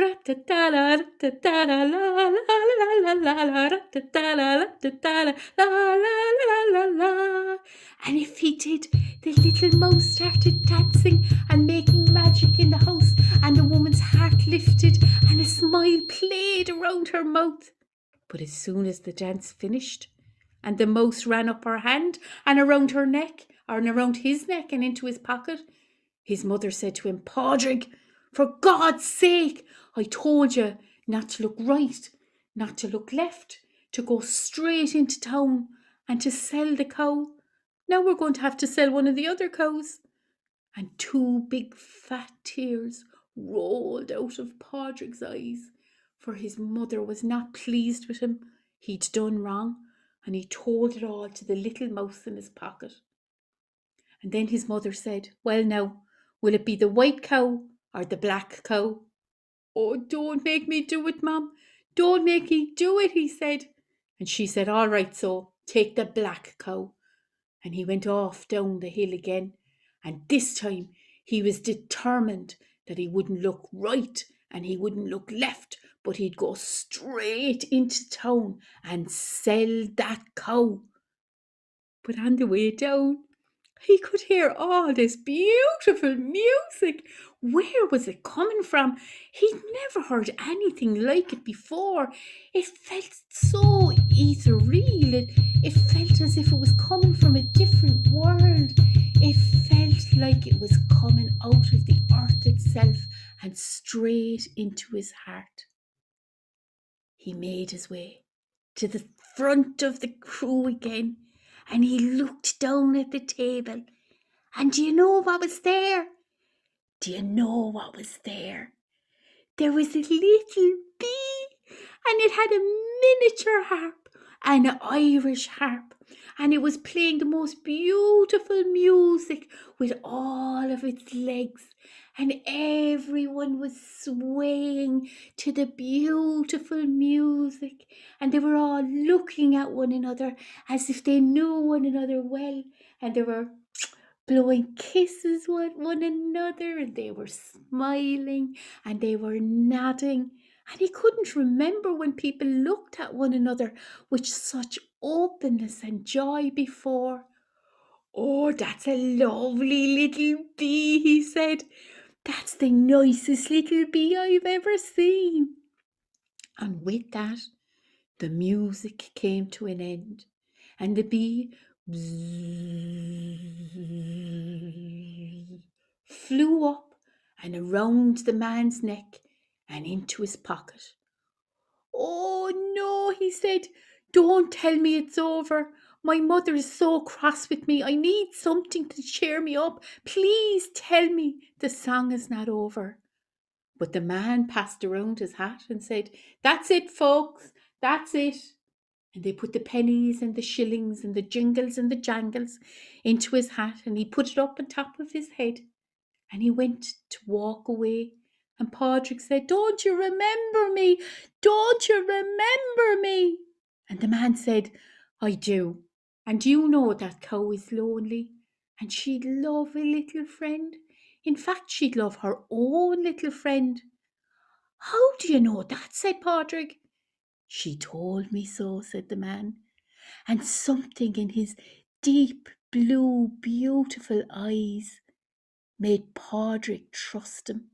Speaker 2: if he did, the little mouse started dancing and making magic in the house, and the woman's heart lifted and a smile played around her mouth. But as soon as the dance finished and the mouse ran up her hand and around her neck, or around his neck and into his pocket, his mother said to him, Padraig, for God's sake, I told you not to look right, not to look left, to go straight into town and to sell the cow. Now we're going to have to sell one of the other cows. And two big fat tears rolled out of Padraig's eyes, for his mother was not pleased with him. He'd done wrong, and he told it all to the little mouse in his pocket. And then his mother said, well now, will it be the white cow or the black cow? Oh, don't make me do it, Mum. Don't make me do it, he said. And she said, all right, so take the black cow. And he went off down the hill again. And this time he was determined that he wouldn't look right and he wouldn't look left, but he'd go straight into town and sell that cow. But on the way down, he could hear all this beautiful music. Where was it coming from? He'd never heard anything like it before. It felt so ethereal. It felt as if it was coming from a different world. It felt like it was coming out of the earth itself and straight into his heart. He made his way to the front of the crew again, and he looked down at the table. And do you know what was there? Do you know what was there? There was a little bee, and it had a miniature harp, an Irish harp, and it was playing the most beautiful music with all of its legs, and everyone was swaying to the beautiful music, and they were all looking at one another as if they knew one another well, and they were blowing kisses with one another, and they were smiling and they were nodding, and he couldn't remember when people looked at one another with such openness and joy before. Oh, that's a lovely little bee, he said. That's the nicest little bee I've ever seen. And with that, the music came to an end, and the bee flew up and around the man's neck and into his pocket. Oh no, he said, don't tell me it's over. My mother is so cross with me. I need something to cheer me up. Please tell me the song is not over. But the man passed around his hat and said, that's it, folks, that's it. And they put the pennies and the shillings and the jingles and the jangles into his hat, and he put it up on top of his head, and he went to walk away And Padraig said, "Don't you remember me? Don't you remember me?" And the man said, "I do. And you know that cow is lonely, and she'd love a little friend. In fact, she'd love her own little friend." "How do you know that?" said Padraig. "She told me so," said the man. And something in his deep blue, beautiful eyes made Padraig trust him.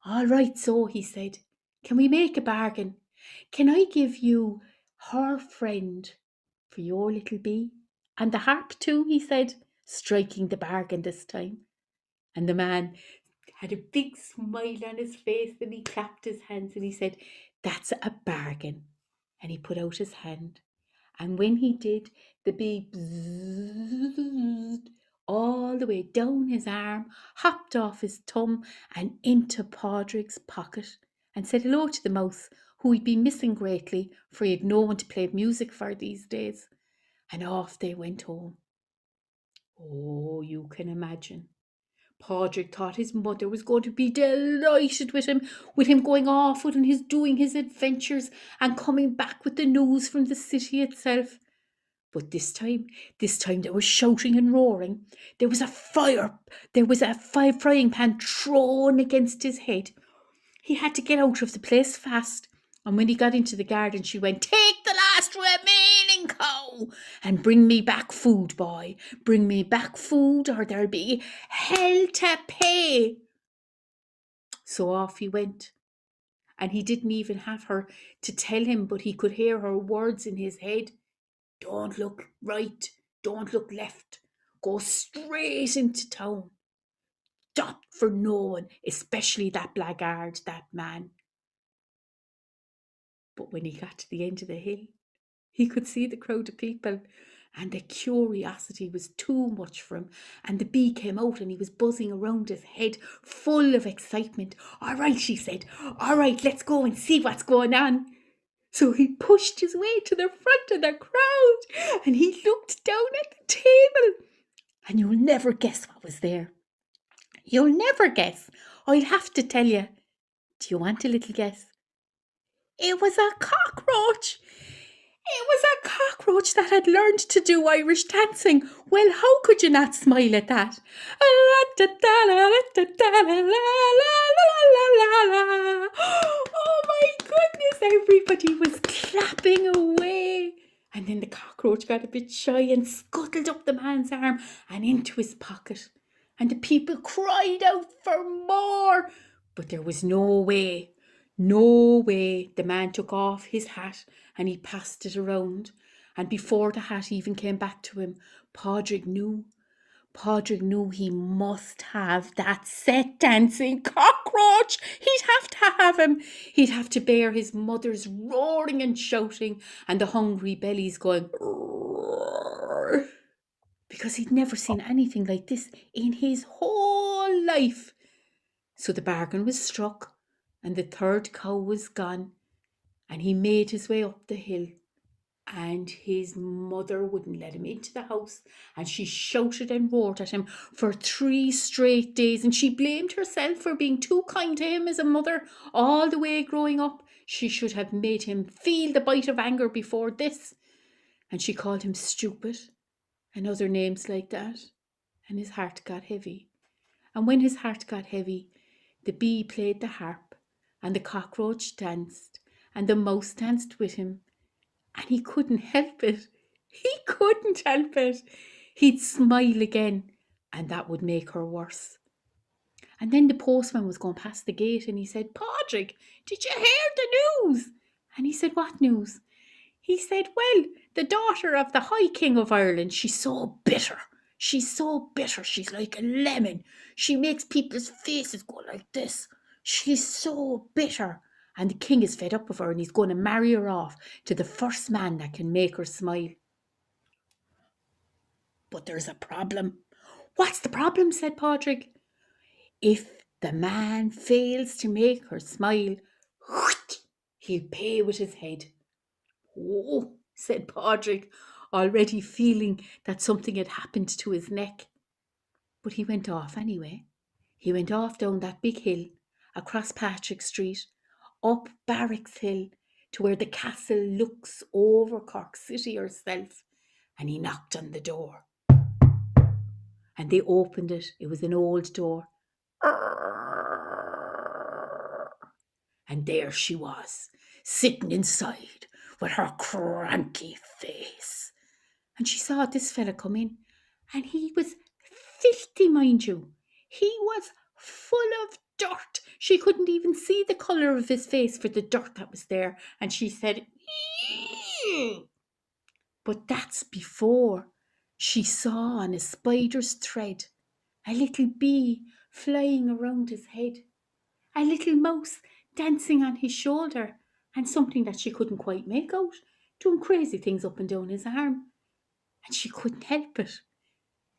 Speaker 2: "All right, so," he said, "can we make a bargain? Can I give you her friend for your little bee? And the harp too," he said, striking the bargain this time. And the man had a big smile on his face and he clapped his hands and he said, "That's a bargain." And he put out his hand. And when he did, the bee buzzed all the way down his arm, hopped off his thumb and into Padraig's pocket and said hello to the mouse, who he'd been missing greatly, for he had no one to play music for these days. And off they went home. Oh, you can imagine. Padraig thought his mother was going to be delighted with him going off and doing his adventures and coming back with the news from the city itself. But this time there was shouting and roaring. There was a frying pan thrown against his head. He had to get out of the place fast. And when he got into the garden, she went, "Take the last remaining cow and bring me back food, boy. Bring me back food or there'll be hell to pay." So off he went. And he didn't even have her to tell him, but he could hear her words in his head. "Don't look right, don't look left. Go straight into town. Stop for no one, especially that blackguard, that man." But when he got to the end of the hill, he could see the crowd of people, and the curiosity was too much for him. And the bee came out and he was buzzing around his head, full of excitement. "All right," she said. "All right, let's go and see what's going on." So he pushed his way to the front of the crowd and he looked down at the table. And you'll never guess what was there. You'll never guess. I'll have to tell you. Do you want a little guess? It was a cockroach. It was a cockroach that had learned to do Irish dancing. Well, how could you not smile at that? Oh my goodness, everybody was clapping away. And then the cockroach got a bit shy and scuttled up the man's arm and into his pocket. And the people cried out for more. But there was no way. The man took off his hat and he passed it around. And before the hat even came back to him, Padraig knew he must have that set dancing cockroach. He'd have to have him. He'd have to bear his mother's roaring and shouting and the hungry bellies going roar, because he'd never seen anything like this in his whole life. So the bargain was struck and the third cow was gone, and he made his way up the hill. And his mother wouldn't let him into the house, and she shouted and roared at him for 3 straight days, and she blamed herself for being too kind to him as a mother all the way growing up. She should have made him feel the bite of anger before this. And she called him stupid and other names like that, and his heart got heavy. And when his heart got heavy, the bee played the harp, and the cockroach danced, and the mouse danced with him. And he couldn't help it. He'd smile again, and that would make her worse. And then the postman was going past the gate, and he said, "Padraig, did you hear the news?" And he said, "What news?" He said, "Well, the daughter of the High King of Ireland, she's so bitter. She's like a lemon. She makes people's faces go like this. She's so bitter. And the king is fed up with her, and he's going to marry her off to the first man that can make her smile. But there's a problem." "What's the problem?" said Padraig. "If the man fails to make her smile, he'll pay with his head." "Oh," said Padraig, already feeling that something had happened to his neck. But he went off anyway. He went off down that big hill, across Patrick Street, up Barracks Hill, to where the castle looks over Cork City herself, and he knocked on the door. And they opened it. It was an old door. And there she was, sitting inside with her cranky face. And she saw this fella come in, and he was filthy, mind you. He was full of dirt. She couldn't even see the colour of his face for the dirt that was there. And she said, "Ew." But that's before she saw on a spider's thread a little bee flying around his head, a little mouse dancing on his shoulder, and something that she couldn't quite make out, doing crazy things up and down his arm. And she couldn't help it.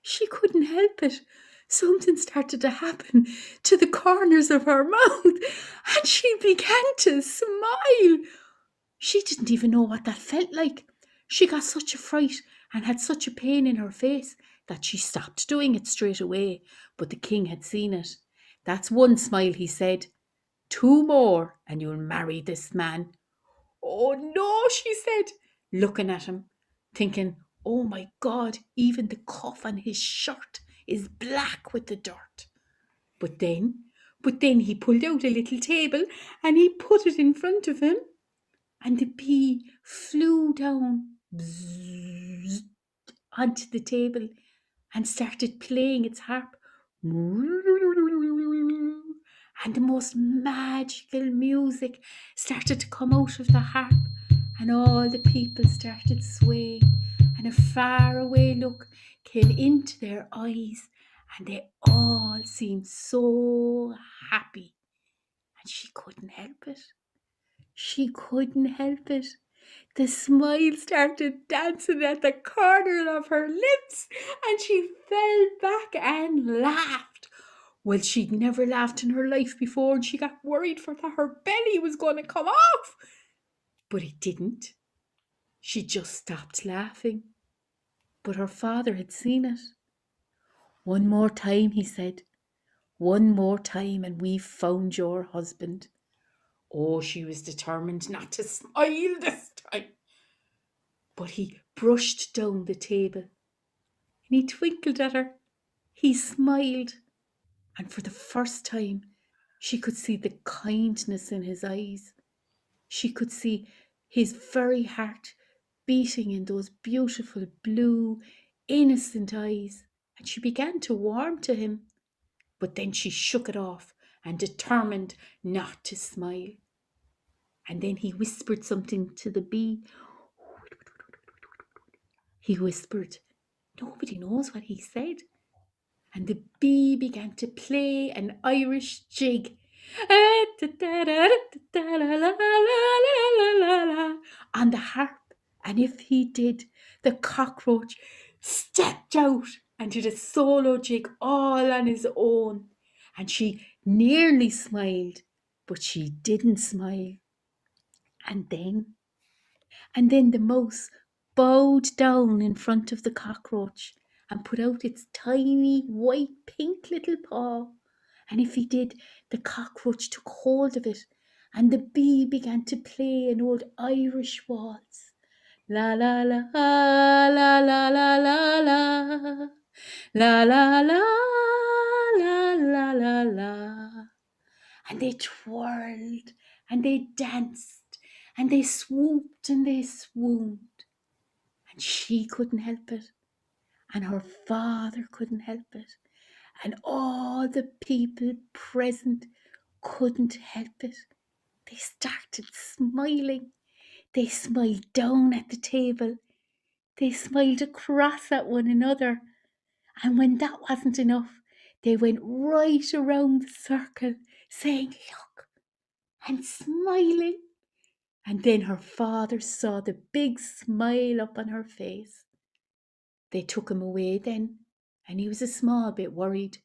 Speaker 2: She couldn't help it. Something started to happen to the corners of her mouth, and she began to smile. She didn't even know what that felt like. She got such a fright and had such a pain in her face that she stopped doing it straight away. But the king had seen it. "That's one smile," he said. "2 more and you'll marry this man." "Oh no," she said, looking at him, thinking, "Oh my God, even the cuff on his shirt is black with the dirt." But then he pulled out a little table and he put it in front of him, and the bee flew down onto the table and started playing its harp. And the most magical music started to come out of the harp, and all the people started swaying, and a faraway look came into their eyes, and they all seemed so happy. And she couldn't help it. She couldn't help it. The smile started dancing at the corner of her lips, and she fell back and laughed. Well, she'd never laughed in her life before, and she got worried for that her belly was going to come off. But it didn't. She just stopped laughing. But her father had seen it. "One more time," he said. "One more time, and we've found your husband." Oh, she was determined not to smile this time. But he brushed down the table, and he twinkled at her. He smiled. And for the first time, she could see the kindness in his eyes. She could see his very heart beating in those beautiful blue, innocent eyes. And she began to warm to him. But then she shook it off and determined not to smile. And then he whispered something to the bee. He whispered. Nobody knows what he said. And the bee began to play an Irish jig on the harp. And if he did, the cockroach stepped out and did a solo jig all on his own. And she nearly smiled, but she didn't smile. And then the mouse bowed down in front of the cockroach and put out its tiny white pink little paw. And if he did, the cockroach took hold of it, and the bee began to play an old Irish waltz. La la la la la la la la la la la la la la. And they twirled and they danced and they swooped and they swooned. And she couldn't help it, and her father couldn't help it, and all the people present couldn't help it. They started smiling. They smiled down at the table. They smiled across at one another. And when that wasn't enough, they went right around the circle saying, "Look," and smiling. And then her father saw the big smile up on her face. They took him away then, and he was a small bit worried.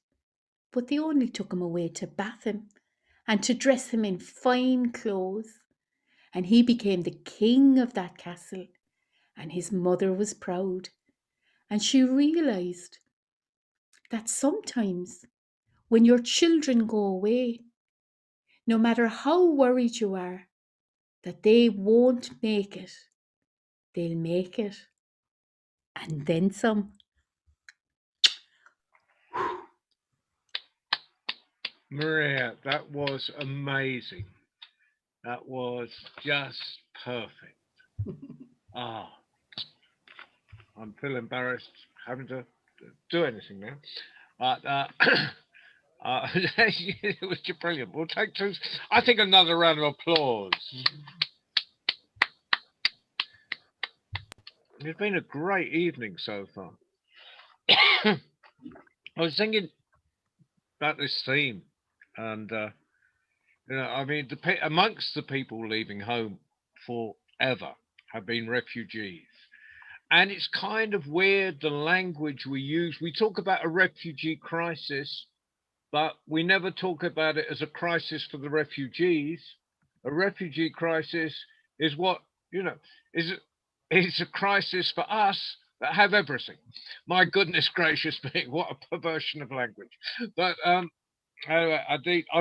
Speaker 2: But they only took him away to bath him and to dress him in fine clothes. And he became the king of that castle, and his mother was proud. And she realised that sometimes when your children go away, no matter how worried you are that they won't make it, they'll make it. And then some.
Speaker 1: Maria, that was amazing. That was just perfect. Ah, I'm feeling embarrassed having to do anything now. But it was just brilliant. We'll take two. I think another round of applause. It's been a great evening so far. I was thinking about this theme, and you know, I mean, amongst the people leaving home forever have been refugees. And it's kind of weird the language we use. We talk about a refugee crisis, but we never talk about it as a crisis for the refugees. A refugee crisis is what, you know, is a crisis for us that have everything. My goodness gracious me, what a perversion of language. But I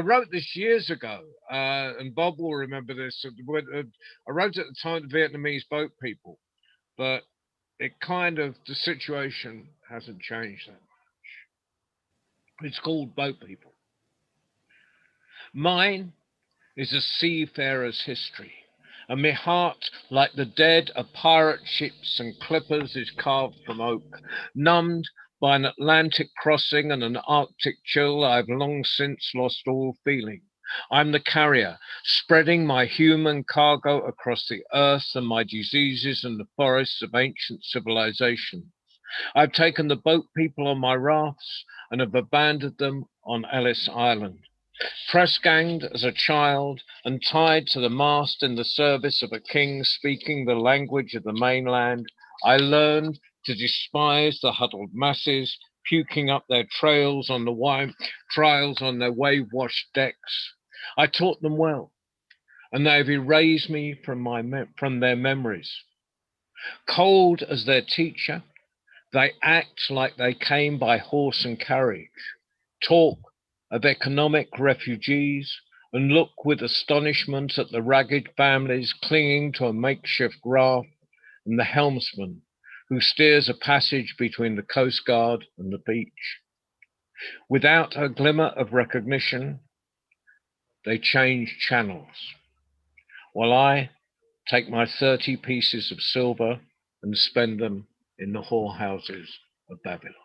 Speaker 1: wrote this years ago, and Bob will remember this. I wrote at the time the Vietnamese boat people, but it kind of, the situation hasn't changed that much. It's called Boat People. Mine is a seafarer's history, and my heart, like the dead of pirate ships and clippers, is carved from oak. Numbed by an Atlantic crossing and an Arctic chill, I have long since lost all feeling. I'm the carrier, spreading my human cargo across the earth and my diseases and the forests of ancient civilizations. I've taken the boat people on my rafts and have abandoned them on Ellis Island. Press-ganged as a child and tied to the mast in the service of a king speaking the language of the mainland, I learned to despise the huddled masses, puking up their trails on their wave-washed decks. I taught them well, and they have erased me from their memories. Cold as their teacher, they act like they came by horse and carriage, talk of economic refugees, and look with astonishment at the ragged families clinging to a makeshift raft and the helmsman who steers a passage between the Coast Guard and the beach. Without a glimmer of recognition, they change channels, while I take my 30 pieces of silver and spend them in the whorehouses of Babylon.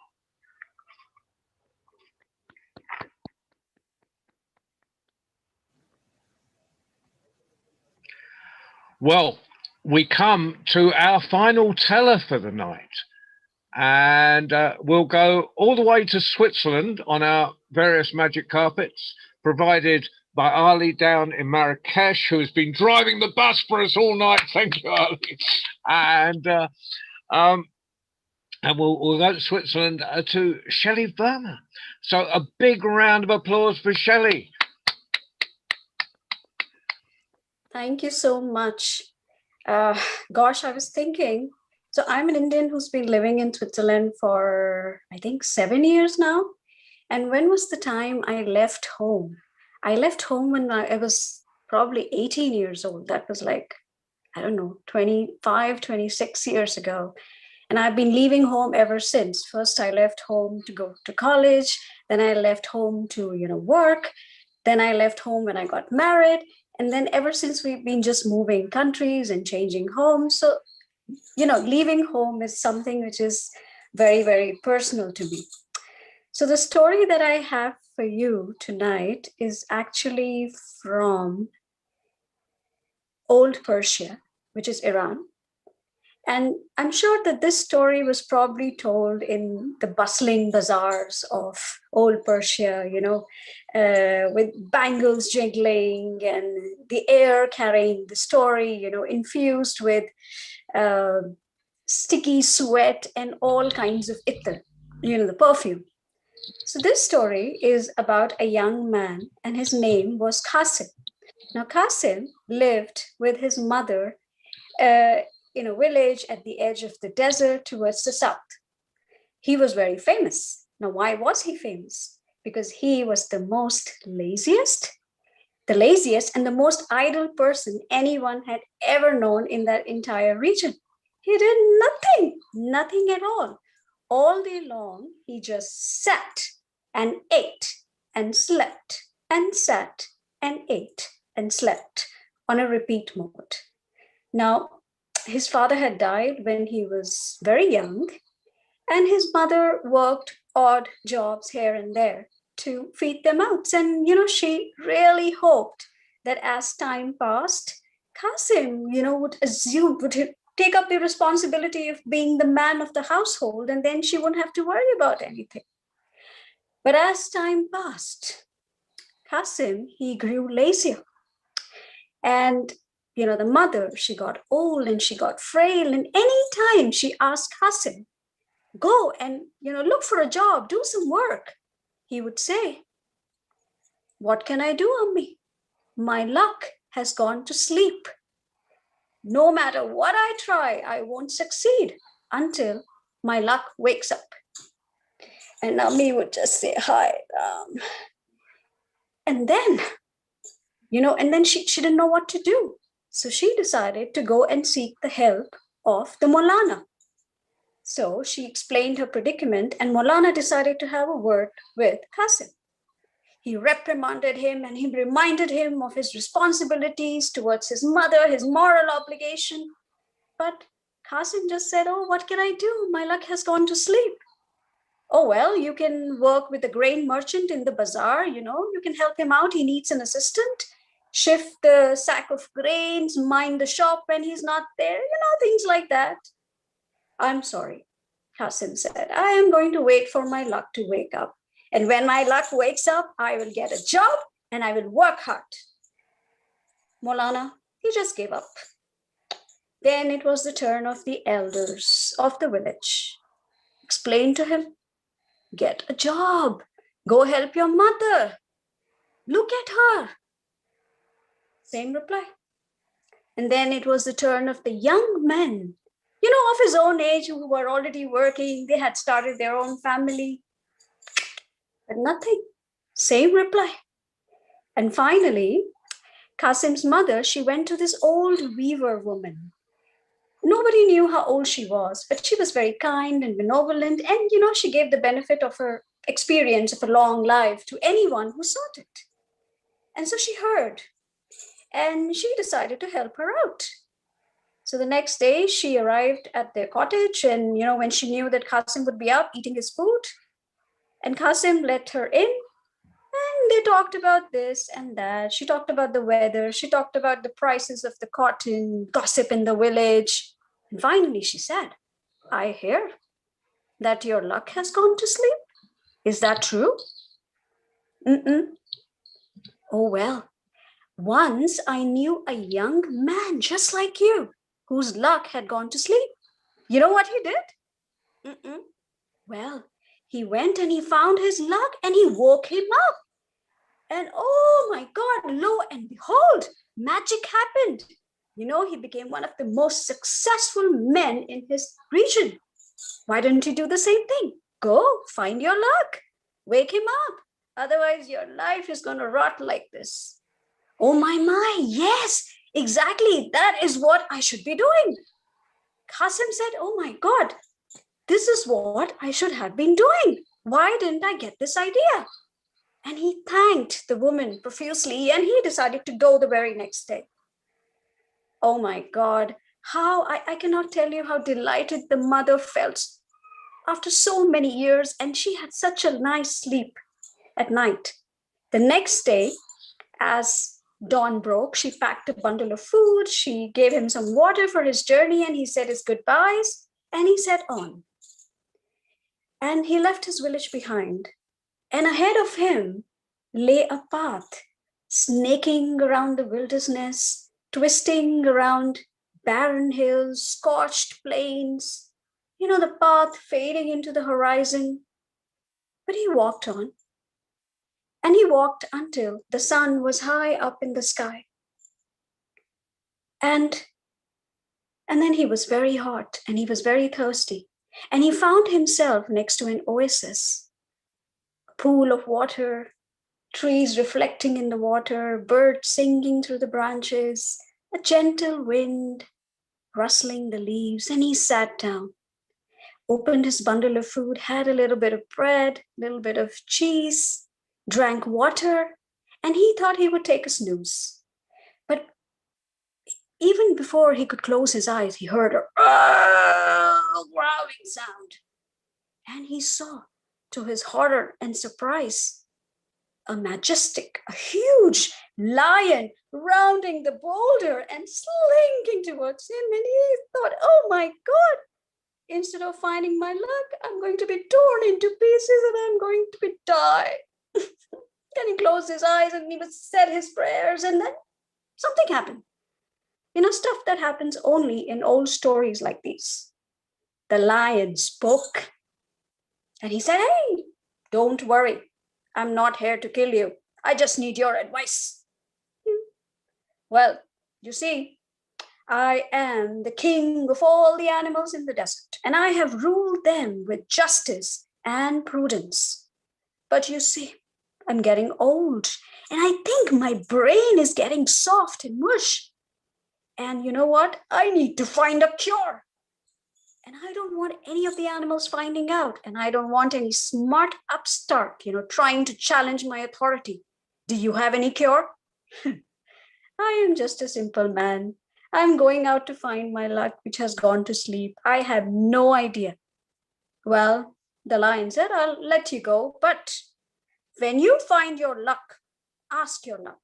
Speaker 1: Well, we come to our final teller for the night, and we'll go all the way to Switzerland on our various magic carpets, provided by Ali down in Marrakesh, who has been driving the bus for us all night. Thank you, Ali. And we'll go to Switzerland to Shelley Verma. So a big round of applause for Shelley.
Speaker 4: Thank you so much. Gosh, I was thinking, so I'm an Indian who's been living in Switzerland for, I think, 7 years now. And when was the time I left home? I left home when I was probably 18 years old. That was like, I don't know, 25, 26 years ago. And I've been leaving home ever since. First, I left home to go to college. Then I left home to, work. Then I left home when I got married. And then ever since, we've been just moving countries and changing homes. So, leaving home is something which is very, very personal to me. So the story that I have for you tonight is actually from Old Persia, which is Iran. And I'm sure that this story was probably told in the bustling bazaars of Old Persia, with bangles jiggling and the air carrying the story, infused with sticky sweat and all kinds of ittar, the perfume. So this story is about a young man, and his name was Qasim. Now, Qasim lived with his mother in a village at the edge of the desert towards the south. He was very famous. Now, why was he famous? because he was the laziest and the most idle person anyone had ever known in that entire region. He did nothing at all. All day long, he just sat and ate and slept and sat and ate and slept on a repeat mode. Now, his father had died when he was very young, and his mother worked odd jobs here and there to feed them out. And, she really hoped that as time passed, Qasim, would take up the responsibility of being the man of the household, and then she wouldn't have to worry about anything. But as time passed, Qasim, he grew lazier. And, the mother, she got old and she got frail. And any time she asked Qasim, go and, look for a job, do some work, he would say, what can I do, Ammi? My luck has gone to sleep. No matter what I try, I won't succeed until my luck wakes up. And Ammi would just say, hi. And then, she didn't know what to do. So she decided to go and seek the help of the Maulana. So she explained her predicament, and Maulana decided to have a word with Qasim. He reprimanded him and he reminded him of his responsibilities towards his mother, his moral obligation. But Qasim just said, oh, what can I do? My luck has gone to sleep. Oh, well, you can work with the grain merchant in the bazaar, you can help him out. He needs an assistant. Shift the sack of grains, mind the shop when he's not there, things like that. I'm sorry, Qasim said. I am going to wait for my luck to wake up. And when my luck wakes up, I will get a job and I will work hard. Maulana, he just gave up. Then it was the turn of the elders of the village. Explain to him, get a job, go help your mother, look at her. Same reply. And then it was the turn of the young men, of his own age, who were already working. They had started their own family. But nothing. Same reply. And finally, Qasim's mother, she went to this old weaver woman. Nobody knew how old she was, but she was very kind and benevolent. And, she gave the benefit of her experience of a long life to anyone who sought it. And so she heard. And she decided to help her out. So the next day she arrived at their cottage, and when she knew that Qasim would be up eating his food, and Qasim let her in, and they talked about this and that. She talked about the weather. She talked about the prices of the cotton, gossip in the village. And finally she said, I hear that your luck has gone to sleep. Is that true? Oh, well. Once I knew a young man just like you, whose luck had gone to sleep. You know what he did? Well, he went and he found his luck and he woke him up. And oh my God, lo and behold, magic happened. He became one of the most successful men in his region. Why didn't you do the same thing? Go find your luck, wake him up. Otherwise, your life is going to rot like this. Oh my, yes, exactly. That is what I should be doing. Qasim said, oh my God, this is what I should have been doing. Why didn't I get this idea? And he thanked the woman profusely, and he decided to go the very next day. Oh my God, I cannot tell you how delighted the mother felt after so many years, and she had such a nice sleep at night. The next day, as dawn broke, she packed a bundle of food, she gave him some water for his journey, and he said his goodbyes, and he set on. And he left his village behind, and ahead of him lay a path, snaking around the wilderness, twisting around barren hills, scorched plains, the path fading into the horizon. But he walked on. And he walked until the sun was high up in the sky. And then he was very hot and he was very thirsty. And he found himself next to an oasis, a pool of water, trees reflecting in the water, birds singing through the branches, a gentle wind rustling the leaves, and he sat down, opened his bundle of food, had a little bit of bread, a little bit of cheese, drank water, and he thought he would take a snooze. But even before he could close his eyes, he heard a growling sound. And he saw, to his horror and surprise, a huge lion rounding the boulder and slinking towards him. And he thought, oh my God, instead of finding my luck, I'm going to be torn into pieces and I'm going to die. Then he closed his eyes and he said his prayers, and then something happened. Stuff that happens only in old stories like these. The lion spoke and he said, hey, don't worry. I'm not here to kill you. I just need your advice. Well, you see, I am the king of all the animals in the desert, and I have ruled them with justice and prudence. But you see, I'm getting old, and I think my brain is getting soft and mush. And you know what? I need to find a cure. And I don't want any of the animals finding out. And I don't want any smart upstart, trying to challenge my authority. Do you have any cure? I am just a simple man. I'm going out to find my luck, which has gone to sleep. I have no idea. Well, the lion said, I'll let you go. But when you find your luck, ask your luck,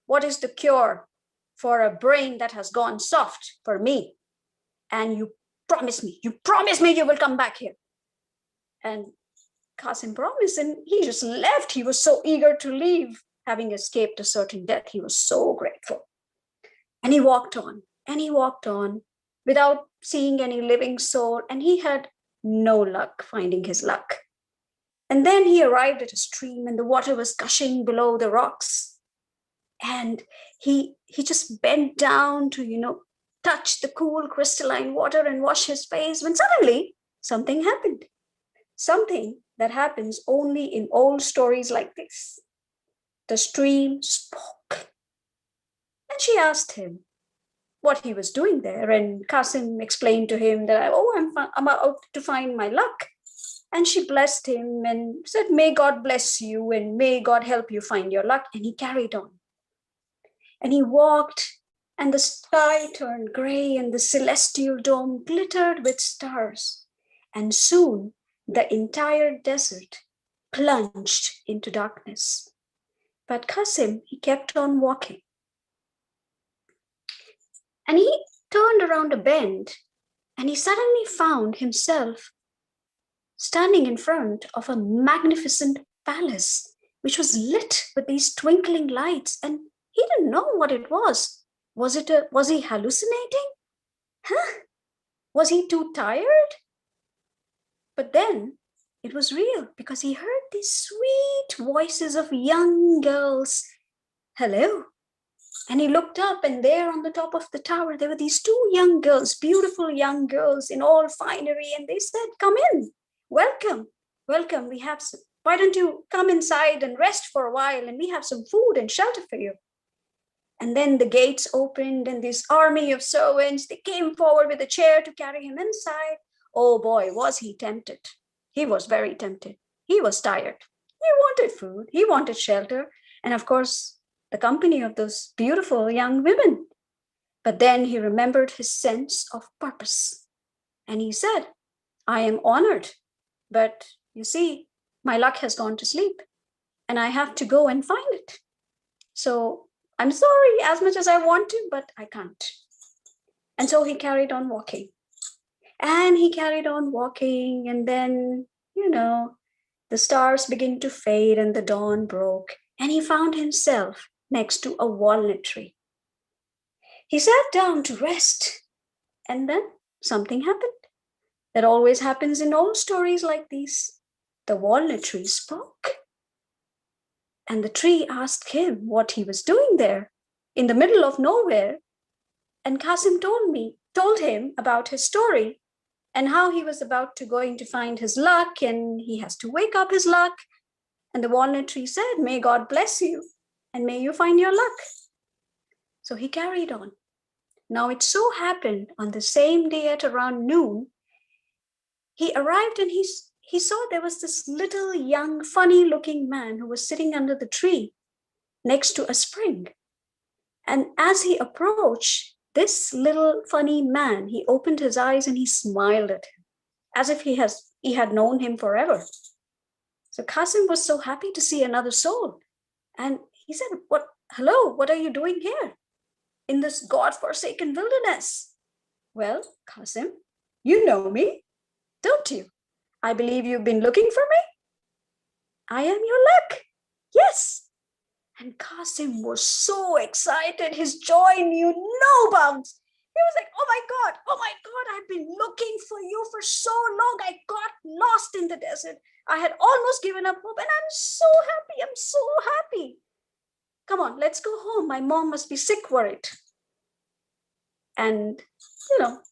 Speaker 4: what is the cure for a brain that has gone soft for me? And you promise me you will come back here. And Qasim promised, and he just left. He was so eager to leave, having escaped a certain death. He was so grateful. And he walked on without seeing any living soul, and he had no luck finding his luck. And then he arrived at a stream, and the water was gushing below the rocks. And he just bent down to, touch the cool crystalline water and wash his face, when suddenly something happened. Something that happens only in old stories like this. The stream spoke. And she asked him what he was doing there. And Qasim explained to him that, I'm out to find my luck. And she blessed him and said, may God bless you and may God help you find your luck. And he carried on. And he walked, and the sky turned gray and the celestial dome glittered with stars. And soon the entire desert plunged into darkness. But Qasim, he kept on walking. And he turned around a bend, and he suddenly found himself standing in front of a magnificent palace, which was lit with these twinkling lights. And he didn't know what it was. Was he hallucinating? Was he too tired? But then it was real, because he heard these sweet voices of young girls. Hello. And he looked up, and there on the top of the tower, there were these two young girls, beautiful young girls in all finery. And they said, come in, welcome, we have some. Why don't you come inside and rest for a while, and we have some food and shelter for you. And then the gates opened, and this army of servants, they came forward with a chair to carry him inside. Oh boy, was he tempted. He was very tempted. He was tired. He wanted food. He wanted shelter. And of course, the company of those beautiful young women. But then he remembered his sense of purpose. And he said, I am honored, but you see, my luck has gone to sleep, and I have to go and find it. So I'm sorry, as much as I want to, but I can't. And so he carried on walking. And he carried on walking, and then, the stars began to fade and the dawn broke, and he found himself next to a walnut tree. He sat down to rest, and then something happened. That always happens in old stories like these. The walnut tree spoke. And the tree asked him what he was doing there in the middle of nowhere. And Qasim told him about his story and how he was about to going to find his luck, and he has to wake up his luck. And the walnut tree said, may God bless you and may you find your luck. So he carried on. Now it so happened on the same day at around noon, he arrived and he saw there was this little young funny looking man who was sitting under the tree next to a spring. And as he approached this little funny man, he opened his eyes and he smiled at him as if he had known him forever. So Qasim was so happy to see another soul. And he said, hello, what are you doing here in this God-forsaken wilderness? Well, Qasim, you know me, don't you? I believe you've been looking for me. I am your luck. Yes. And Qasim was so excited. His joy knew no bounds. He was like, oh my God, I've been looking for you for so long. I got lost in the desert. I had almost given up hope and I'm so happy. Come on, let's go home. My mom must be sick worried. And,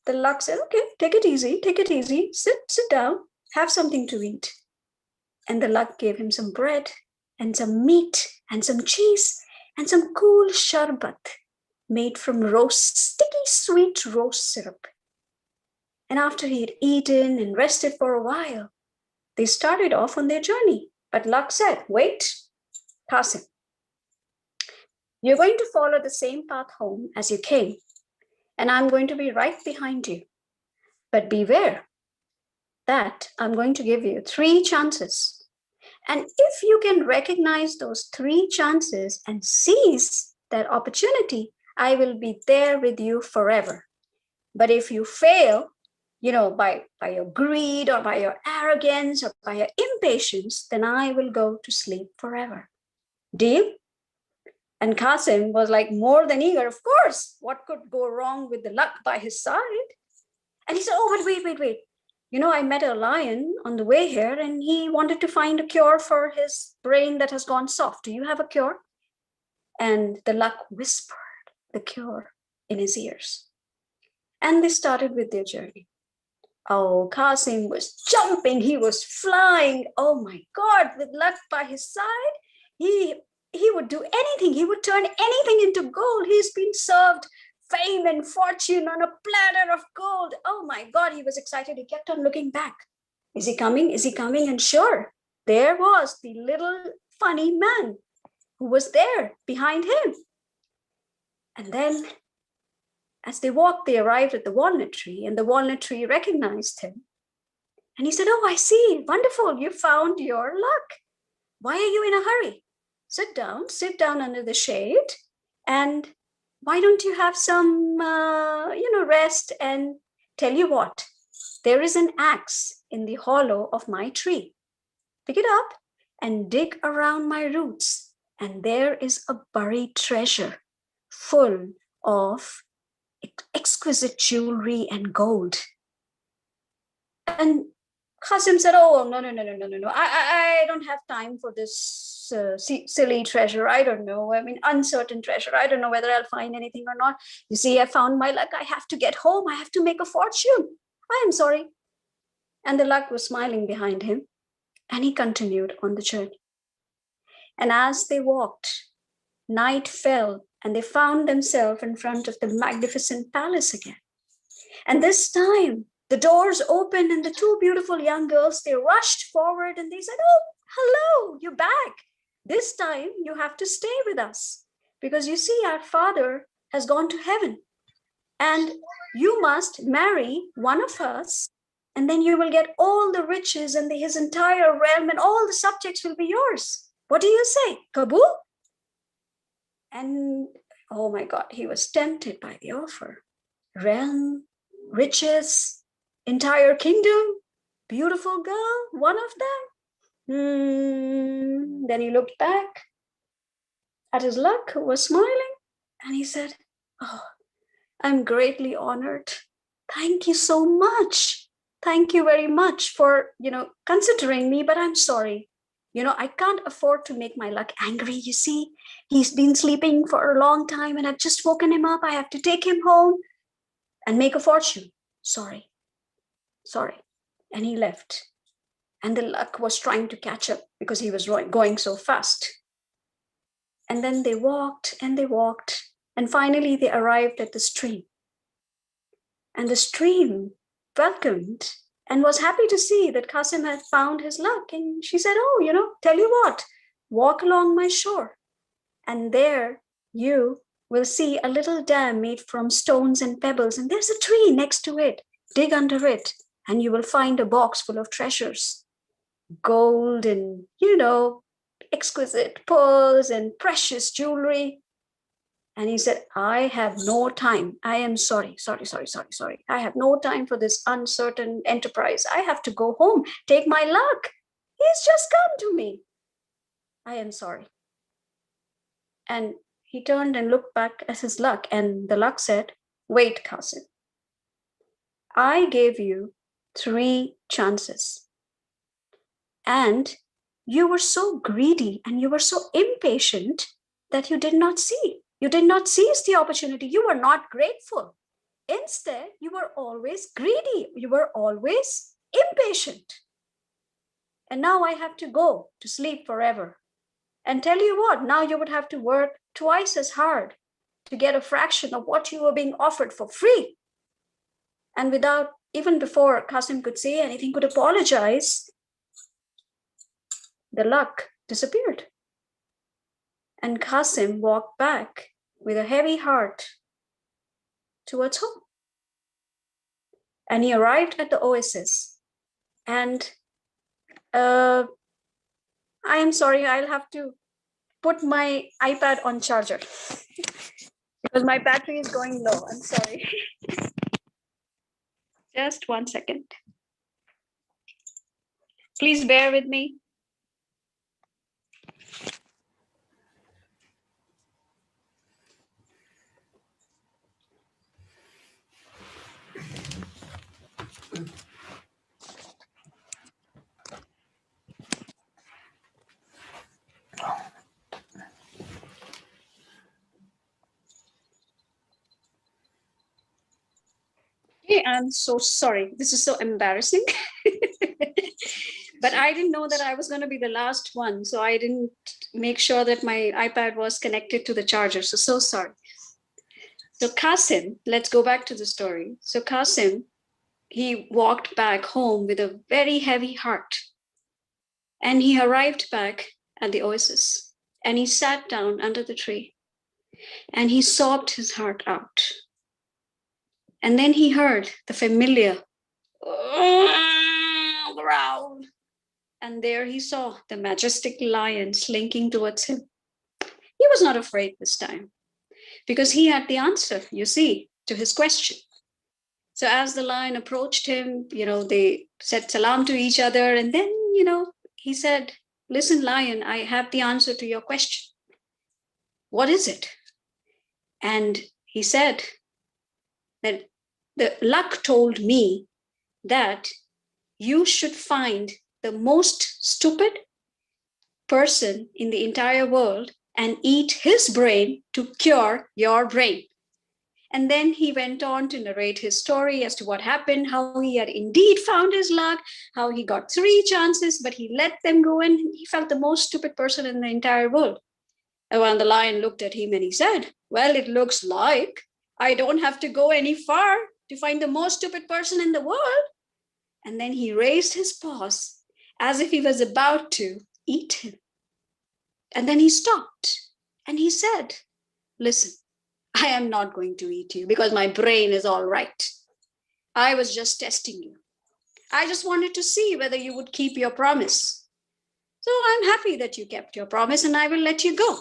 Speaker 4: the luck said, okay, take it easy. Sit down, have something to eat. And the luck gave him some bread and some meat and some cheese and some cool sharbat made from sticky sweet rose syrup. And after he had eaten and rested for a while, they started off on their journey. But luck said, wait, Qasim, you're going to follow the same path home as you came, and I'm going to be right behind you. But beware that I'm going to give you 3 chances. And if you can recognize those 3 chances and seize that opportunity, I will be there with you forever. But if you fail, by your greed or by your arrogance or by your impatience, then I will go to sleep forever. Deal? And Qasim was like more than eager. Of course, what could go wrong with the luck by his side? And he said, oh, but wait. I met a lion on the way here and he wanted to find a cure for his brain that has gone soft. Do you have a cure? And the luck whispered the cure in his ears. And they started with their journey. Oh, Qasim was jumping. He was flying. Oh my God, with luck by his side, he would do anything. He would turn anything into gold. He's been served fame and fortune on a platter of gold. Oh my God, he was excited. He kept on looking back. Is he coming? And sure, there was the little funny man who was there behind him. And then as they walked, they arrived at the walnut tree and the walnut tree recognized him. And he said, oh, I see. Wonderful. You found your luck. Why are you in a hurry? Sit down under the shade. And why don't you have some, rest? And tell you what, there is an axe in the hollow of my tree. Pick it up and dig around my roots. And there is a buried treasure full of exquisite jewelry and gold. And Qasim said, oh, no. I don't have time for this silly treasure. I don't know. Uncertain treasure. I don't know whether I'll find anything or not. You see, I found my luck. I have to get home. I have to make a fortune. I am sorry. And the luck was smiling behind him. And he continued on the journey. And as they walked, night fell and they found themselves in front of the magnificent palace again. And this time, the doors opened and the 2 beautiful young girls, they rushed forward and they said, oh, hello, you're back. This time you have to stay with us because you see our father has gone to heaven and you must marry one of us and then you will get all the riches and his entire realm and all the subjects will be yours. What do you say? Kabul? And oh my God, he was tempted by the offer. Realm, riches, entire kingdom, beautiful girl, one of them. Then he looked back at his luck, who was smiling, and he said, oh, I'm greatly honored. Thank you so much. Thank you very much for, considering me, but I'm sorry. I can't afford to make my luck angry. You see, he's been sleeping for a long time and I've just woken him up. I have to take him home and make a fortune. Sorry. And he left. and the luck was trying to catch up because he was going so fast. And then they walked and they walked, and finally they arrived at the stream. And the stream welcomed and was happy to see that Qasim had found his luck. And she said, oh, tell you what, walk along my shore. And there you will see a little dam made from stones and pebbles. And there's a tree next to it. Dig under it, and you will find a box full of treasures. Gold and, exquisite pearls and precious jewelry. And he said, I have no time. I am sorry. I have no time for this uncertain enterprise. I have to go home, take my luck. He's just come to me. I am sorry. And he turned and looked back at his luck, and the luck said, wait, Qasim. I gave you 3 chances. And you were so greedy and you were so impatient that you did not see. You did not seize the opportunity. You were not grateful. Instead, you were always greedy. You were always impatient. And now I have to go to sleep forever. And tell you what, now you would have to work twice as hard to get a fraction of what you were being offered for free. And without, even before Qasim could say anything, could apologize, the luck disappeared. And Qasim walked back with a heavy heart towards home. And he arrived at the oasis. And I am sorry, I'll have to put my iPad on charger because my battery is going low. I'm sorry. Just 1 second. Please bear with me. Okay, I'm so sorry. This is so embarrassing. But I didn't know that I was going to be the last one. So I didn't make sure that my iPad was connected to the charger. So sorry. So Qasim, let's go back to the story. So Qasim, he walked back home with a very heavy heart. And he arrived back at the oasis. And he sat down under the tree. And he sobbed his heart out. And then he heard the familiar growl. And there he saw the majestic lion slinking towards him. He was not afraid this time because he had the answer, you see, to his question. So as the lion approached him, they said salam to each other. And then, he said, listen, lion, I have the answer to your question. What is it? And he said that the luck told me that you should find the most stupid person in the entire world and eat his brain to cure your brain. And then he went on to narrate his story as to what happened, how he had indeed found his luck, how he got 3 chances, but he let them go and he felt the most stupid person in the entire world. And when the lion looked at him and he said, well, it looks like I don't have to go any far to find the most stupid person in the world. And then he raised his paws as if he was about to eat him. And then he stopped and he said, listen, I am not going to eat you because my brain is all right. I was just testing you. I just wanted to see whether you would keep your promise. So I'm happy that you kept your promise and I will let you go.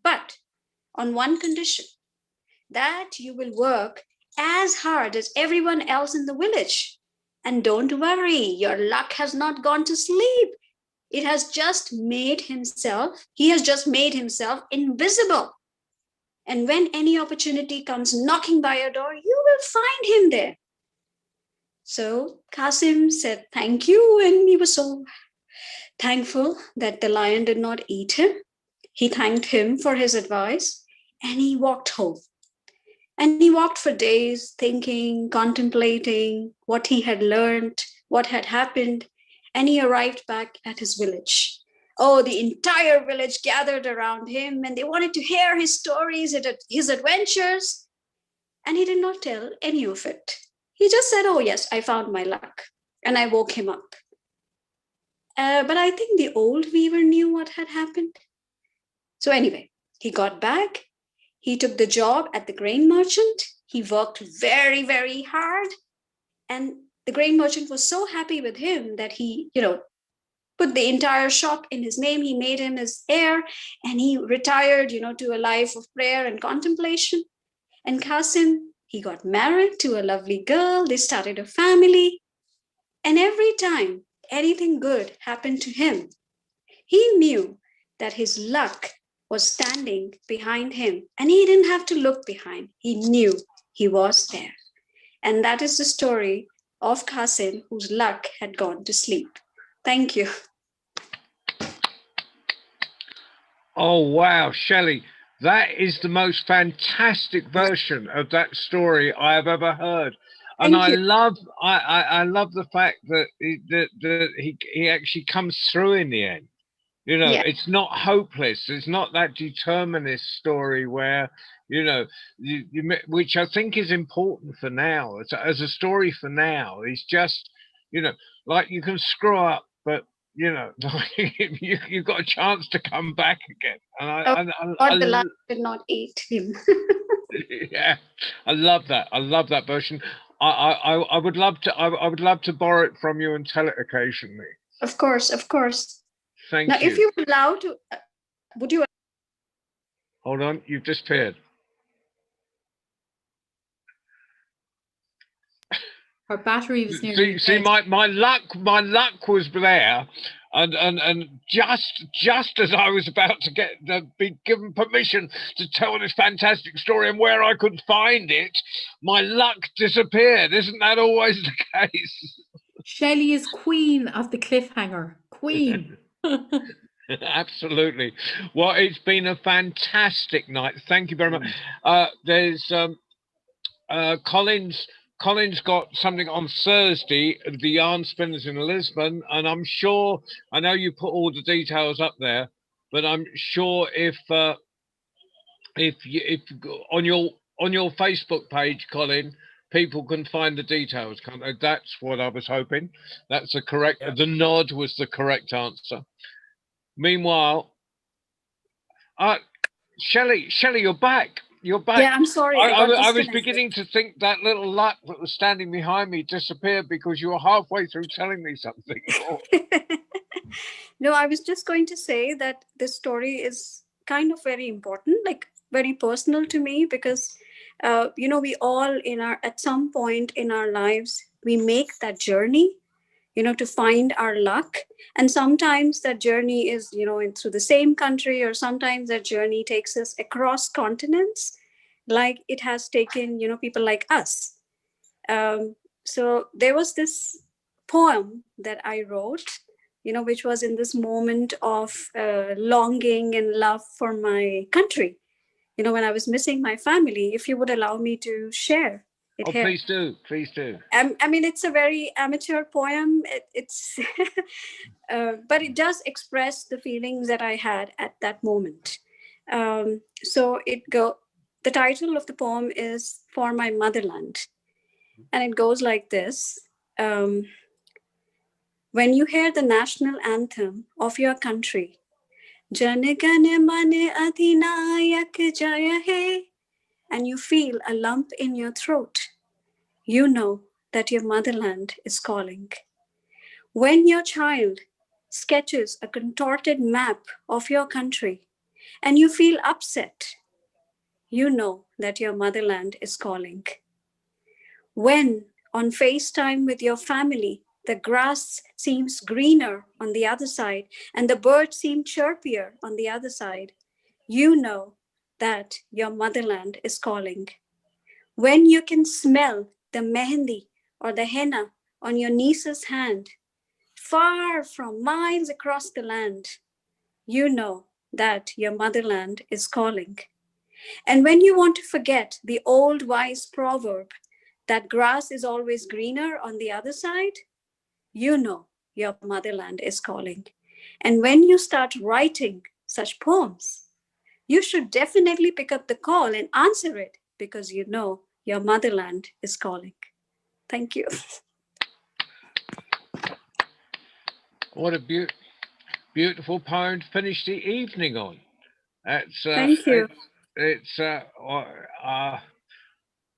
Speaker 4: But on one condition, that you will work as hard as everyone else in the village. And don't worry, your luck has not gone to sleep. He has just made himself invisible. And when any opportunity comes knocking by your door, you will find him there. So Qasim said, thank you. And he was so thankful that the lion did not eat him. He thanked him for his advice and he walked home. And he walked for days thinking, contemplating what he had learned, what had happened. and he arrived back at his village. Oh, the entire village gathered around him and they wanted to hear his stories, his adventures. And he did not tell any of it. He just said, oh, yes, I found my luck. And I woke him up. But I think the old weaver knew what had happened. So anyway, he got back. He took the job at the grain merchant. He worked very, very hard. And the grain merchant was so happy with him that he, put the entire shop in his name. He made him his heir, and he retired, to a life of prayer and contemplation. And Qasim, he got married to a lovely girl. They started a family. And every time anything good happened to him, he knew that his luck was standing behind him. And he didn't have to look behind. He knew he was there. And that is the story of Qasim, whose luck had gone to sleep. Thank you.
Speaker 1: Oh, wow, Shelley, that is the most fantastic version of that story I have ever heard. And
Speaker 4: Thank
Speaker 1: I
Speaker 4: you.
Speaker 1: love the fact that he actually comes through in the end.
Speaker 4: Yeah.
Speaker 1: It's not hopeless. It's not that determinist story where, which I think is important for now. As a story for now, it's just, like you can screw up, but you've got a chance to come back again. And
Speaker 4: Or the luck did not eat him.
Speaker 1: yeah, I love that. I love that version. I would love to borrow it from you and tell it occasionally.
Speaker 4: Of course, of course.
Speaker 1: Thank
Speaker 4: Now,
Speaker 1: you.
Speaker 4: if you would allow to, would you?
Speaker 1: Hold on, you've disappeared.
Speaker 2: Her battery was nearly
Speaker 1: See,
Speaker 2: dead.
Speaker 1: my luck was there, and just as I was about to be given permission to tell this fantastic story and where I could find it, my luck disappeared. Isn't that always the case?
Speaker 2: Shelley is queen of the cliffhanger. Queen.
Speaker 1: Absolutely. Well, it's been a fantastic night. Thank you very much. There's Colin's got something on Thursday, the Yarn Spinners in Lisbon, and I'm sure, I know you put all the details up there, but I'm sure if on your Facebook page, Colin, people can find the details, can't they? That's what I was hoping. That's the correct.
Speaker 3: Yeah.
Speaker 1: The nod was the correct answer. Meanwhile, Shelley, you're back. You're back.
Speaker 4: Yeah, I'm sorry.
Speaker 1: I was
Speaker 4: disconnected.
Speaker 1: beginning to think that little luck that was standing behind me disappeared because you were halfway through telling me something.
Speaker 4: No, I was just going to say that this story is kind of very important, like very personal to me, because we all at some point in our lives, we make that journey, to find our luck. And sometimes that journey is, through the same country, or sometimes that journey takes us across continents, like it has taken, people like us. So there was this poem that I wrote, which was in this moment of longing and love for my country, when I was missing my family. If you would allow me to share it here.
Speaker 1: Please do. Please do.
Speaker 4: I mean, it's a very amateur poem. It's, but it does express the feelings that I had at that moment. So the title of the poem is For My Motherland. And it goes like this. When you hear the national anthem of your country, Jan Gan Man Adhinayak Jaya Hai, and you feel a lump in your throat, you know that your motherland is calling. When your child sketches a contorted map of your country and you feel upset, you know that your motherland is calling. When on FaceTime with your family, the grass seems greener on the other side and the birds seem chirpier on the other side, you know that your motherland is calling. When you can smell the mehendi or the henna on your niece's hand, far from miles across the land, you know that your motherland is calling. And when you want to forget the old wise proverb that grass is always greener on the other side, you know your motherland is calling. And when you start writing such poems, you should definitely pick up the call and answer it, because you know your motherland is calling. Thank you.
Speaker 1: What a beautiful poem to finish the evening on. That's
Speaker 4: Thank you.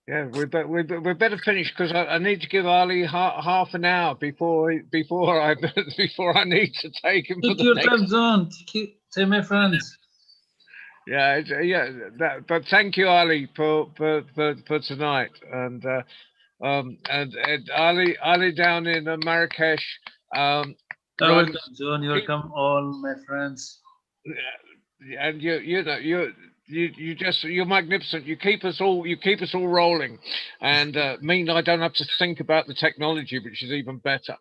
Speaker 1: Yeah, we better finish, because I need to give Ali half an hour before I before I need to take him for
Speaker 7: Take
Speaker 1: the
Speaker 7: your
Speaker 1: next.
Speaker 7: time, John. Say, my friends.
Speaker 1: Yeah, but thank you, Ali, for tonight, and Ali down in Marrakesh.
Speaker 7: You're welcome, John. You're welcome, all my friends.
Speaker 1: And you're magnificent. You keep us all rolling, and mean I don't have to think about the technology, which is even better.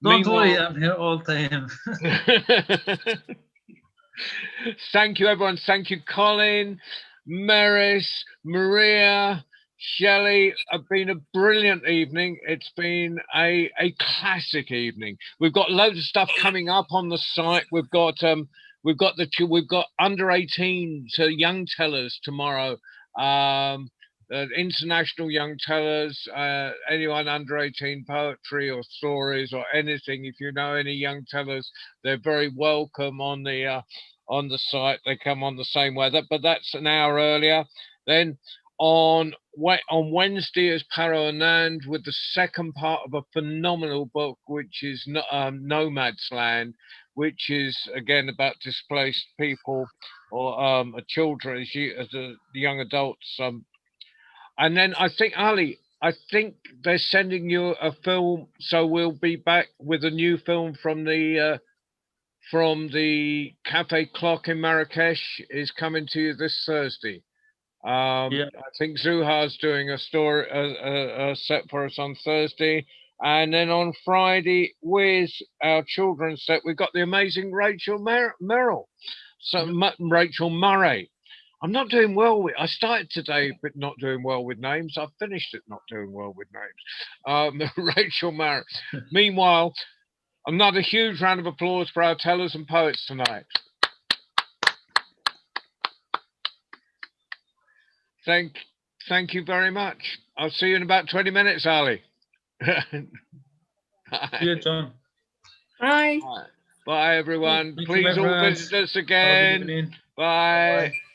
Speaker 7: Don't worry, I'm here all time.
Speaker 1: Thank you, everyone. Thank you, Colin, Maris, Maria, Shelley. It's been a brilliant evening. It's been a classic evening. We've got loads of stuff coming up on the site. We've got under 18 to young tellers tomorrow. International young tellers, anyone under 18, poetry or stories or anything. If you know any young tellers, they're very welcome on the site. They come on the same way, but that's an hour earlier. Then on Wednesday is Paro Anand with the second part of a phenomenal book, which is Nomad's Land, which is again about displaced people or children as the young adults. And then I think, Ali, they're sending you a film, so we'll be back with a new film from the Cafe Clock in Marrakesh is coming to you this Thursday.
Speaker 7: Yeah.
Speaker 1: I think Zuhar's doing a story, a set for us on Thursday. And then on Friday, with our children's set, we've got the amazing Rachel Merrill. So Rachel Murray. I'm not doing well with. I started today, but not doing well with names. I've finished it not doing well with names. Rachel Murray. Meanwhile, another huge round of applause for our tellers and poets tonight. Thank you very much. I'll see you in about 20 minutes, Ali.
Speaker 7: See you, John.
Speaker 4: Bye.
Speaker 1: Bye, everyone.
Speaker 7: Thank you,
Speaker 1: Please
Speaker 7: my
Speaker 1: all
Speaker 7: friends.
Speaker 1: visit us
Speaker 7: Have a good
Speaker 1: again.
Speaker 7: evening.
Speaker 1: Bye.
Speaker 7: Bye-bye.